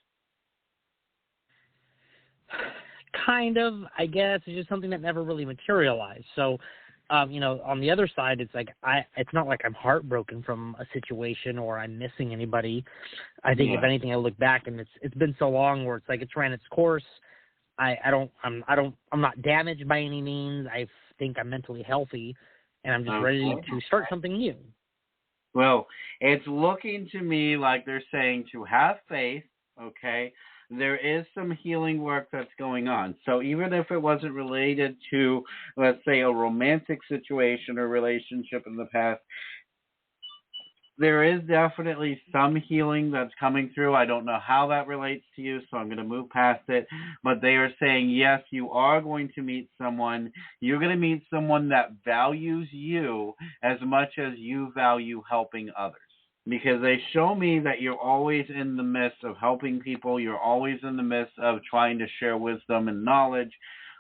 Kind of, I guess. It's just something that never really materialized. So, on the other side, it's like it's not like I'm heartbroken from a situation or I'm missing anybody. I think if anything, I look back and it's been so long where it's like it's ran its course. I'm not damaged by any means. I think I'm mentally healthy, and I'm just ready to start something new. Well, it's looking to me like they're saying to have faith, okay? There is some healing work that's going on. So even if it wasn't related to, let's say, a romantic situation or relationship in the past, there is definitely some healing that's coming through. I don't know how that relates to you, so I'm going to move past it. But they are saying, yes, you are going to meet someone. You're going to meet someone that values you as much as you value helping others. Because they show me that you're always in the midst of helping people. You're always in the midst of trying to share wisdom and knowledge.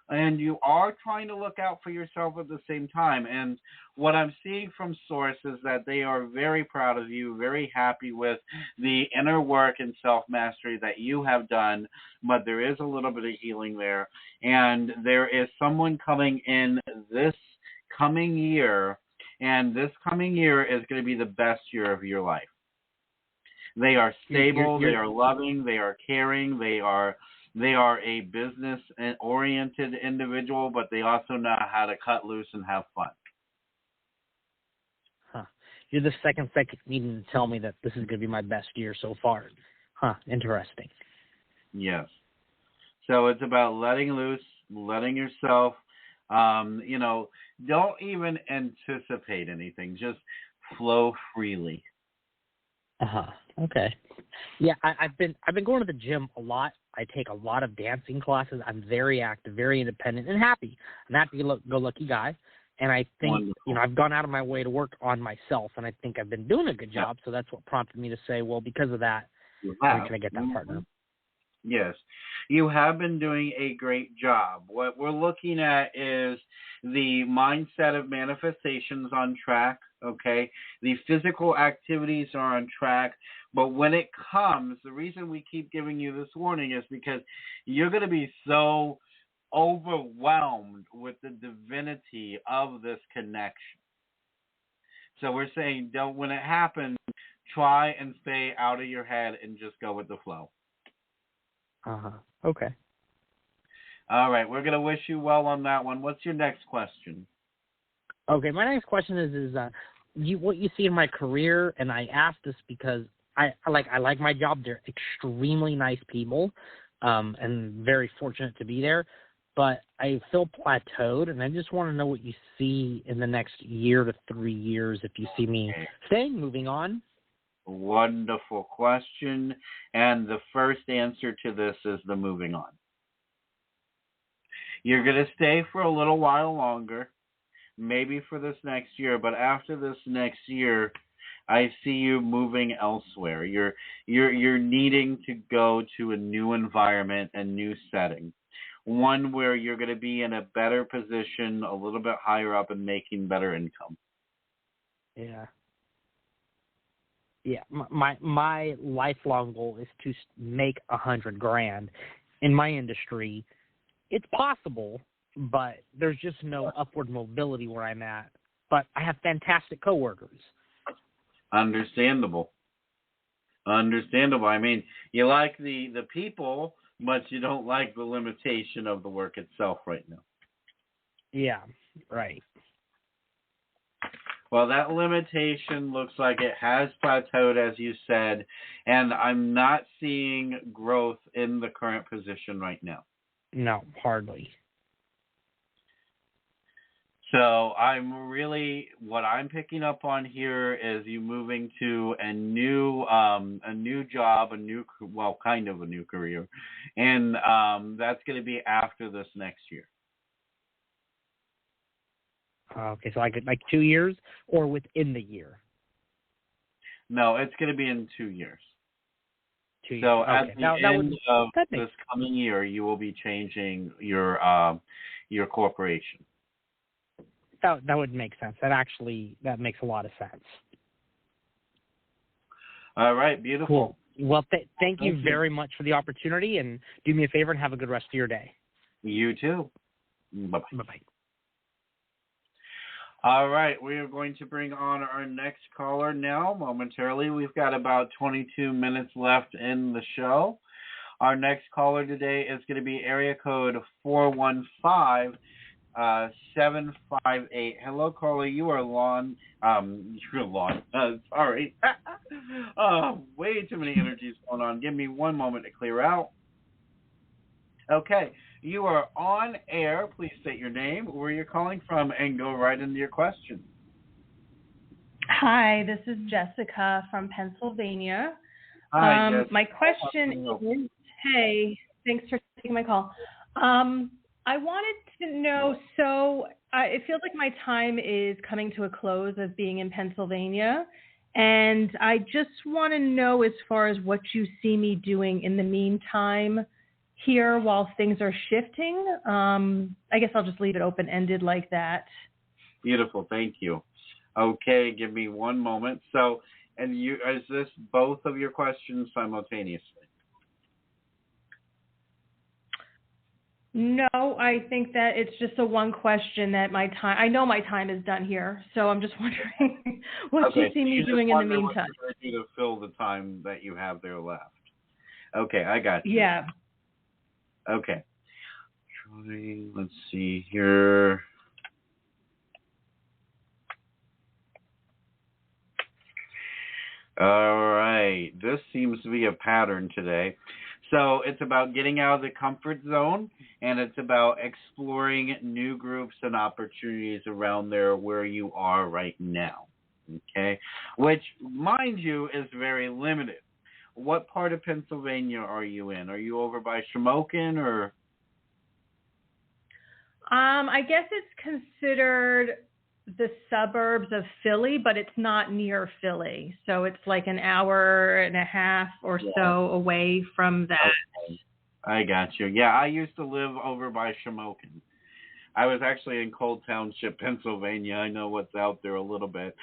And you are trying to look out for yourself at the same time. And what I'm seeing from Source is that they are very proud of you, very happy with the inner work and self-mastery that you have done, but there is a little bit of healing there. And there is someone coming in this coming year, and this coming year is going to be the best year of your life. They are stable, they are loving, they are caring, they are a business-oriented individual, but they also know how to cut loose and have fun. Huh. You're the second needing to tell me that this is going to be my best year so far. Huh. Interesting. Yes. So it's about letting loose, letting yourself, don't even anticipate anything. Just flow freely. Okay. Yeah, I've been going to the gym a lot. I take a lot of dancing classes. I'm very active, very independent, and happy. I'm a happy-go-lucky guy. And I think, Wonderful. I've gone out of my way to work on myself, and I think I've been doing a good job. So that's what prompted me to say, well, because of that, where can I get that partner? Yes, you have been doing a great job. What we're looking at is the mindset of manifestations on track, okay? The physical activities are on track. But when it comes, the reason we keep giving you this warning is because you're going to be so overwhelmed with the divinity of this connection. So we're saying, when it happens, try and stay out of your head and just go with the flow. Okay. All right, we're going to wish you well on that one. What's your next question? Okay, my next question is what you see in my career, and I ask this because I like my job. They're extremely nice people, and very fortunate to be there. But I feel plateaued, and I just want to know what you see in the next year to 3 years. If you see me staying, moving on. Wonderful question. And the first answer to this is the moving on. You're going to stay for a little while longer, maybe for this next year, but after this next year, I see you moving elsewhere. You're needing to go to a new environment, a new setting, one where you're going to be in a better position, a little bit higher up, and making better income. Yeah. Yeah, my lifelong goal is to make $100,000 in my industry. It's possible, but there's just no upward mobility where I'm at. But I have fantastic coworkers. Understandable. I mean, you like the people, but you don't like the limitation of the work itself right now. Yeah, right. Well, that limitation looks like it has plateaued, as you said, and I'm not seeing growth in the current position right now. No, hardly. So what I'm picking up on here is you moving to a new job, kind of a new career, and that's going to be after this next year. Okay, so like 2 years or within the year? No, it's going to be in 2 years. 2 years. So okay. at the end of this coming year, you will be changing your corporation. That would make sense. That makes a lot of sense. All right, beautiful. Cool. Well, thank you very much for the opportunity, and do me a favor and have a good rest of your day. You too. Bye-bye. Bye-bye. All right, we are going to bring on our next caller now momentarily. We've got about 22 minutes left in the show. Our next caller today is going to be area code 415-758. Hello, caller. You are Lon. Sorry. Way too many energies going on. Give me one moment to clear out. Okay. You are on air. Please state your name, where you're calling from, and go right into your question. Hi, this is Jessica from Pennsylvania. Hi, Jessica. My question is, hey, thanks for taking my call. I wanted to know, so it feels like my time is coming to a close of being in Pennsylvania, and I just want to know as far as what you see me doing in the meantime here while things are shifting. I guess I'll just leave it open-ended like that. Beautiful. Thank you. Okay, give me one moment. So, and is this both of your questions simultaneously? No, I think that it's just a one question that I know my time is done here, so I'm just wondering what you see me doing in the meantime. What you to fill the time that you have there left. Okay, I got you. Yeah. Okay. Let's see here. All right. This seems to be a pattern today. So it's about getting out of the comfort zone, and it's about exploring new groups and opportunities around there where you are right now. Okay? Which, mind you, is very limited. What part of Pennsylvania are you in? Are you over by Shamokin or? I guess it's considered the suburbs of Philly, but it's not near Philly. So it's like an hour and a half or so away from that. Okay. I got you. Yeah, I used to live over by Shamokin. I was actually in Cold Township, Pennsylvania. I know what's out there a little bit.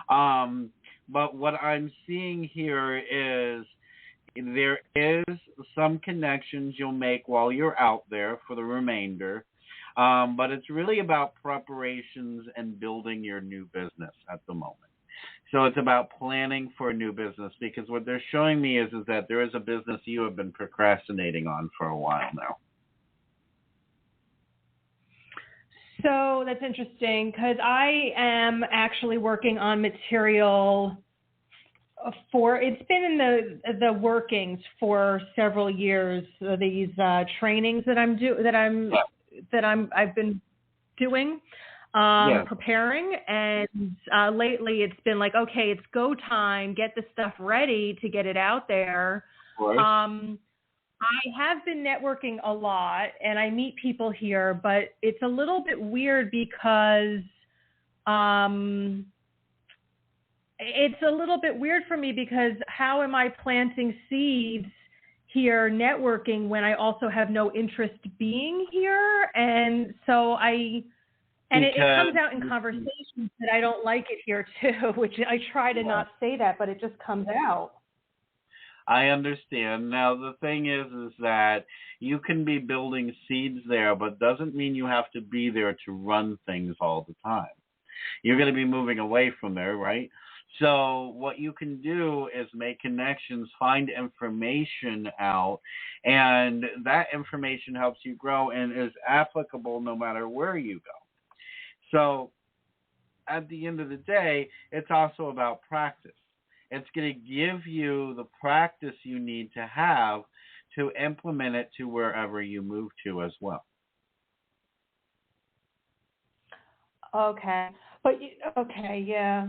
But what I'm seeing here is there is some connections you'll make while you're out there for the remainder. But it's really about preparations and building your new business at the moment. So it's about planning for a new business, because what they're showing me is that there is a business you have been procrastinating on for a while now. So that's interesting, because I am actually working on material it's been in the workings for several years. These trainings that I've been doing, preparing, and lately it's been like, okay, it's go time, get the stuff ready to get it out there. I have been networking a lot, and I meet people here, but it's a little bit weird because it's a little bit weird for me, because how am I planting seeds here networking when I also have no interest being here? And so it comes out in conversations that I don't like it here too, which I try to not say that, but it just comes out. I understand. Now, the thing is that you can be building seeds there, but doesn't mean you have to be there to run things all the time. You're going to be moving away from there, right? So what you can do is make connections, find information out, and that information helps you grow and is applicable no matter where you go. So at the end of the day, it's also about practice. It's going to give you the practice you need to have to implement it to wherever you move to as well. Okay. But, okay, yeah.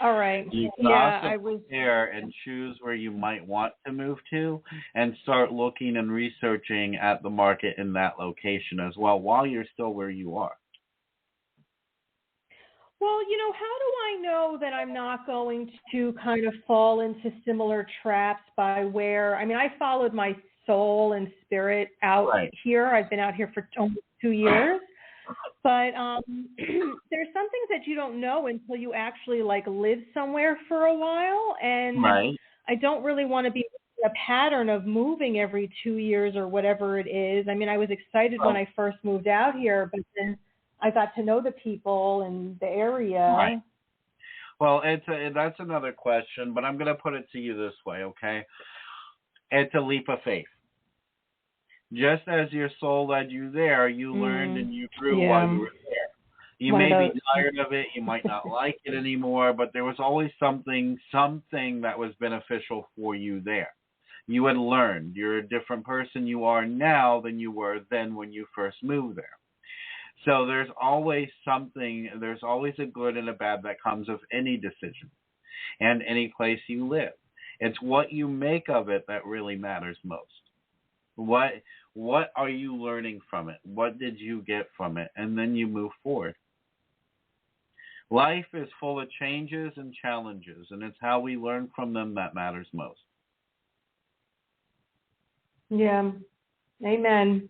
All right. You can also prepare and choose where you might want to move to and start looking and researching at the market in that location as well while you're still where you are. Well, how do I know that I'm not going to kind of fall into similar traps by I followed my soul and spirit out here. I've been out here for almost 2 years. But there's some things that you don't know until you actually live somewhere for a while. And I don't really want to be a pattern of moving every 2 years or whatever it is. I was excited when I first moved out here, but then I got to know the people and the area. Right. Well, that's another question, but I'm going to put it to you this way, okay? It's a leap of faith. Just as your soul led you there, you learned and you grew while you were there. You may be tired of it, you might not like it anymore, but there was always something that was beneficial for you there. You had learned. You're a different person you are now than you were then when you first moved there. So there's always a good and a bad that comes of any decision and any place you live. It's what you make of it that really matters most. What are you learning from it? What did you get from it? And then you move forward. Life is full of changes and challenges, and it's how we learn from them that matters most. Yeah. Amen.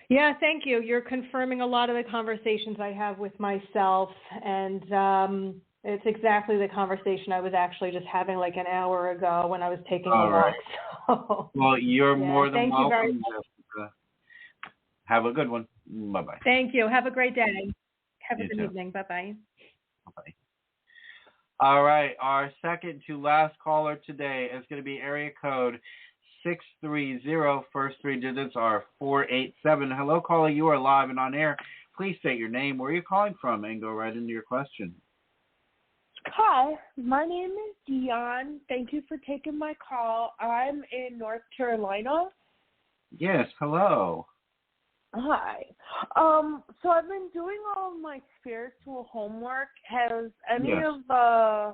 Yeah, thank you. You're confirming a lot of the conversations I have with myself, and it's exactly the conversation I was actually just having like an hour ago when I was taking a walk. So, well, you're more than thank welcome, you very much. Jessica. Have a good one. Bye-bye. Thank you. Have a great day. Have a You good too. evening. Bye-bye. Bye-bye. All right, our second to last caller today is going to be area code 630. First three digits are 487. Hello, caller. You are live and on air. Please state your name, where you're calling from, and go right into your question. Hi, my name is Dion. Thank you for taking my call. I'm in North Carolina. Yes, hello. Hi. So I've been doing all of my spiritual homework. Has any of the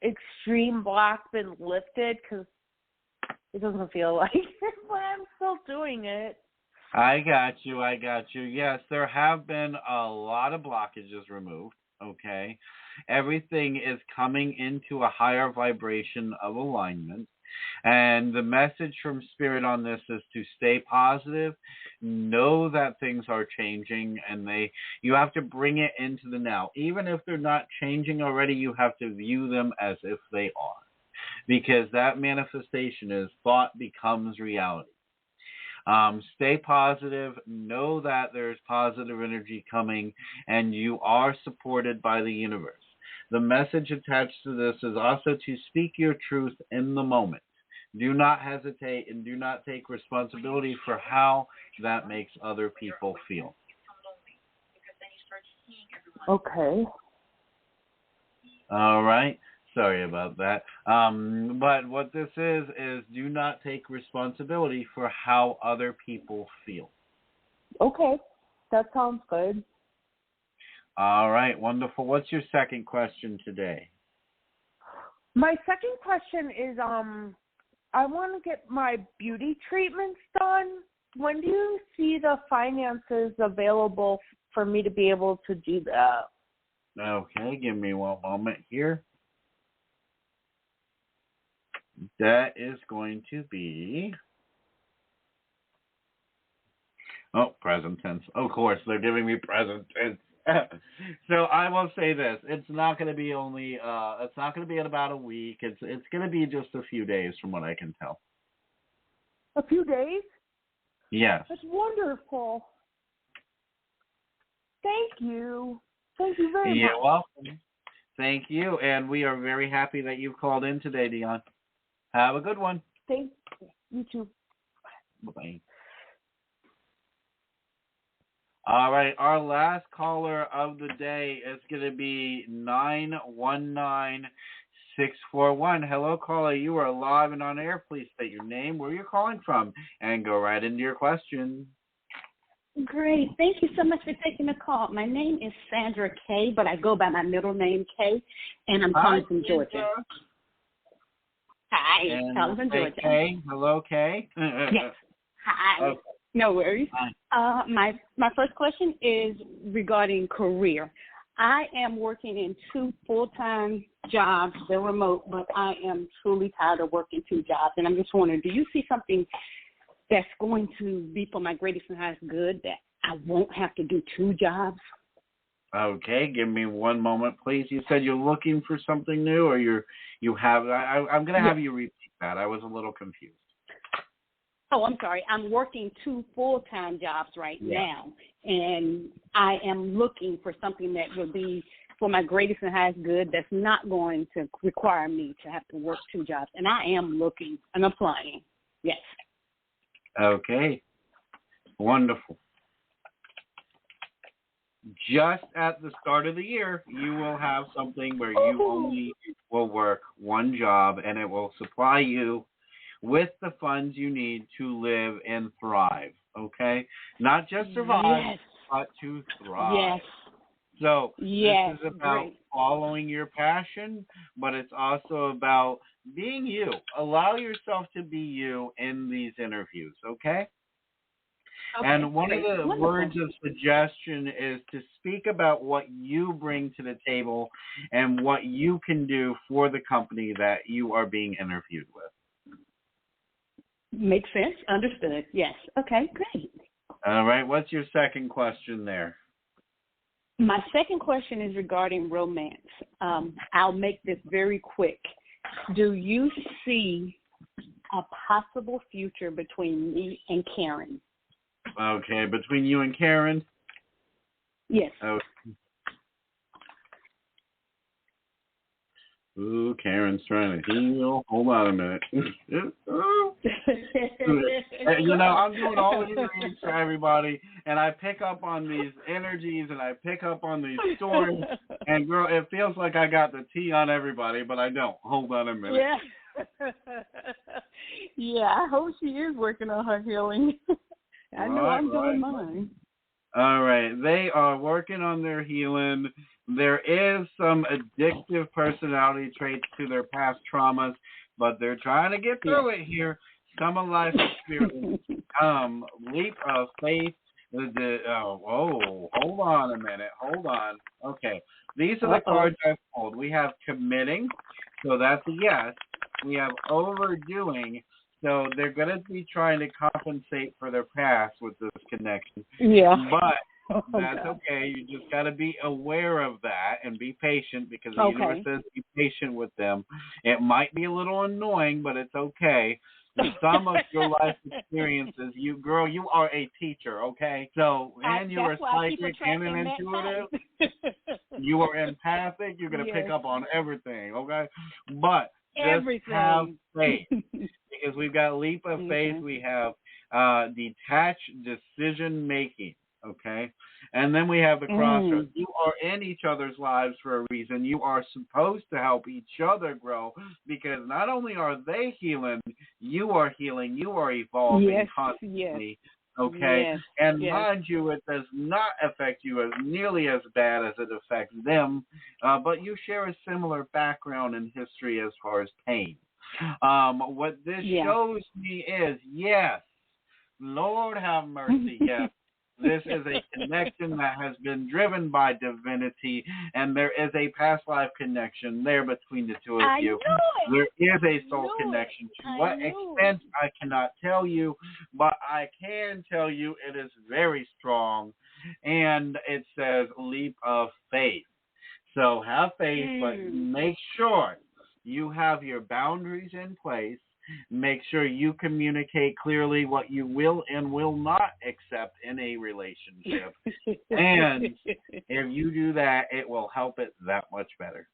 extreme block been lifted? Because it doesn't feel like it, but I'm still doing it. I got you. Yes, there have been a lot of blockages removed, okay? Everything is coming into a higher vibration of alignment. And the message from Spirit on this is to stay positive, know that things are changing, and you have to bring it into the now. Even if they're not changing already, you have to view them as if they are. Because that manifestation is thought becomes reality. Stay positive, know that there's positive energy coming, and you are supported by the universe. The message attached to this is also to speak your truth in the moment. Do not hesitate and do not take responsibility for how that makes other people feel. Okay. All right. Sorry about that. But what this is do not take responsibility for how other people feel. Okay. That sounds good. All right. Wonderful. What's your second question today? My second question is, I want to get my beauty treatments done. When do you see the finances available for me to be able to do that? Okay. Give me one moment here. That is going to be... present tense. Of course, they're giving me present tense. So I will say this: it's not going to be only. It's not going to be in about a week. It's going to be just a few days, from what I can tell. A few days? Yes. That's wonderful. Thank you. Thank you very much. You're welcome. Thank you, and we are very happy that you've called in today, Dion. Have a good one. Thank you. You too. Bye-bye. All right, our last caller of the day is going to be 919641. Hello, caller. You are live and on air. Please state your name, where you're calling from, and go right into your question. Great. Thank you so much for taking the call. My name is Sandra Kay, but I go by my middle name, Kay, and I'm calling from Georgia. Hi, calling from Georgia. Kay. Hello, Kay. Yes. Hi. Okay. No worries. My first question is regarding career. I am working in 2 full-time jobs. They're remote, but I am truly tired of working 2 jobs. And I'm just wondering, do you see something that's going to be for my greatest and highest good that I won't have to do 2 jobs? Okay, give me one moment, please. You said you're looking for something new, or you have. I'm going to have you repeat that. I was a little confused. Oh, I'm sorry. I'm working 2 full-time jobs right now, and I am looking for something that will be for my greatest and highest good that's not going to require me to have to work 2 jobs. And I am looking and applying. Yes. Okay. Wonderful. Just at the start of the year, you will have something where you only will work 1 job, and it will supply you with the funds you need to live and thrive, okay? Not just survive, but to thrive. Yes. So this is about following your passion, but it's also about being you. Allow yourself to be you in these interviews, okay? And one of the words of suggestion is to speak about what you bring to the table and what you can do for the company that you are being interviewed with. Makes sense. Understood. Yes. Okay, great. All right. What's your second question there? My second question is regarding romance. I'll make this very quick. Do you see a possible future between me and Karen? Okay, between you and Karen? Yes. Oh. Ooh, Karen's trying to heal. Hold on a minute. You know, I'm doing all these readings for everybody, and I pick up on these energies, and I pick up on these stories, and girl, it feels like I got the tea on everybody, but I don't. Hold on a minute. Yeah. Yeah, I hope she is working on her healing. I know I'm doing mine. All right. They are working on their healing. There is some addictive personality traits to their past traumas, but they're trying to get through it here. Come of life experience. Leap of faith. Hold on a minute. Hold on. Okay. These are the cards I've pulled. We have committing, so that's a yes. We have overdoing, so they're going to be trying to compensate for their past with this connection. Yeah. But that's okay. You just got to be aware of that and be patient, because the universe says be patient with them. It might be a little annoying, but it's okay. Some of your life experiences, you are a teacher, okay? So, and you are psychic and an intuitive. You are empathic. You're going to pick up on everything, okay? But just have faith, because we've got leap of faith. We have detached decision making, okay? And then we have the crossroads. You are in each other's lives for a reason. You are supposed to help each other grow, because not only are they healing, you are healing. You are evolving constantly. Okay, mind you, it does not affect you as nearly as bad as it affects them, but you share a similar background and history as far as pain. What this shows me is, yes, Lord have mercy, yes, this is a connection that has been driven by divinity, and there is a past life connection there between the two of you. There is a soul connection. To what extent, I cannot tell you, but I can tell you it is very strong, and it says leap of faith. So have faith, but make sure you have your boundaries in place. Make sure you communicate clearly what you will and will not accept in a relationship. And if you do that, it will help it that much better.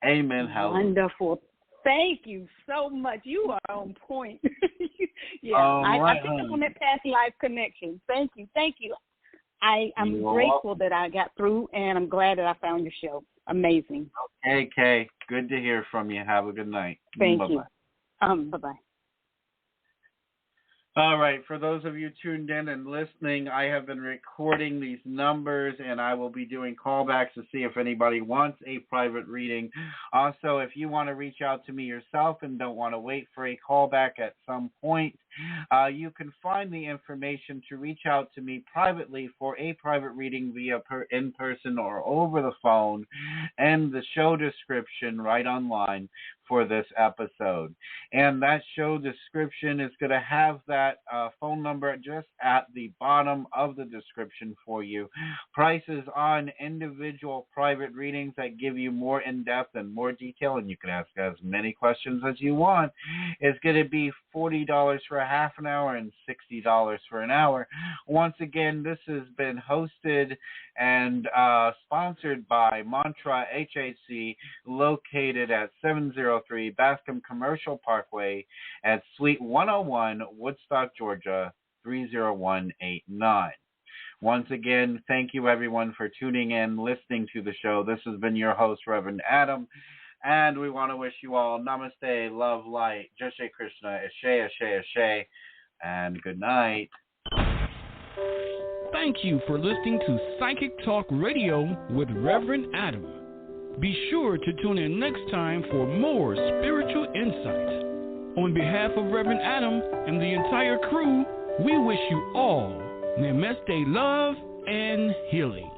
Amen. Hallelujah. Wonderful. Thank you so much. You are on point. I picked up on that past life connection. Thank you. Thank you. I'm grateful that I got through, and I'm glad that I found your show. Amazing. Okay, Kay. Good to hear from you. Have a good night. Thank Bye-bye. you. Bye-bye. All right. For those of you tuned in and listening, I have been recording these numbers, and I will be doing callbacks to see if anybody wants a private reading. Also, if you want to reach out to me yourself and don't want to wait for a callback at some point, you can find the information to reach out to me privately for a private reading via in person or over the phone, and the show description right online for this episode. And that show description is going to have that phone number just at the bottom of the description for you. Prices on individual private readings that give you more in-depth and more detail, and you can ask as many questions as you want, is going to be $40 for a half an hour and $60 for an hour. Once again, this has been hosted and sponsored by Mantra HHC, located at 703 Bascom Commercial Parkway at Suite 101, Woodstock, Georgia, 30189. Once again, thank you everyone for tuning in, listening to the show. This has been your host, Reverend Adam, and we want to wish you all namaste, love, light, Jai Shri Krishna, Ashe, Ashe, Ashe, and good night. Thank you for listening to Psychic Talk Radio with Reverend Adam. Be sure to tune in next time for more spiritual insight. On behalf of Reverend Adam and the entire crew, we wish you all namaste, love, and healing.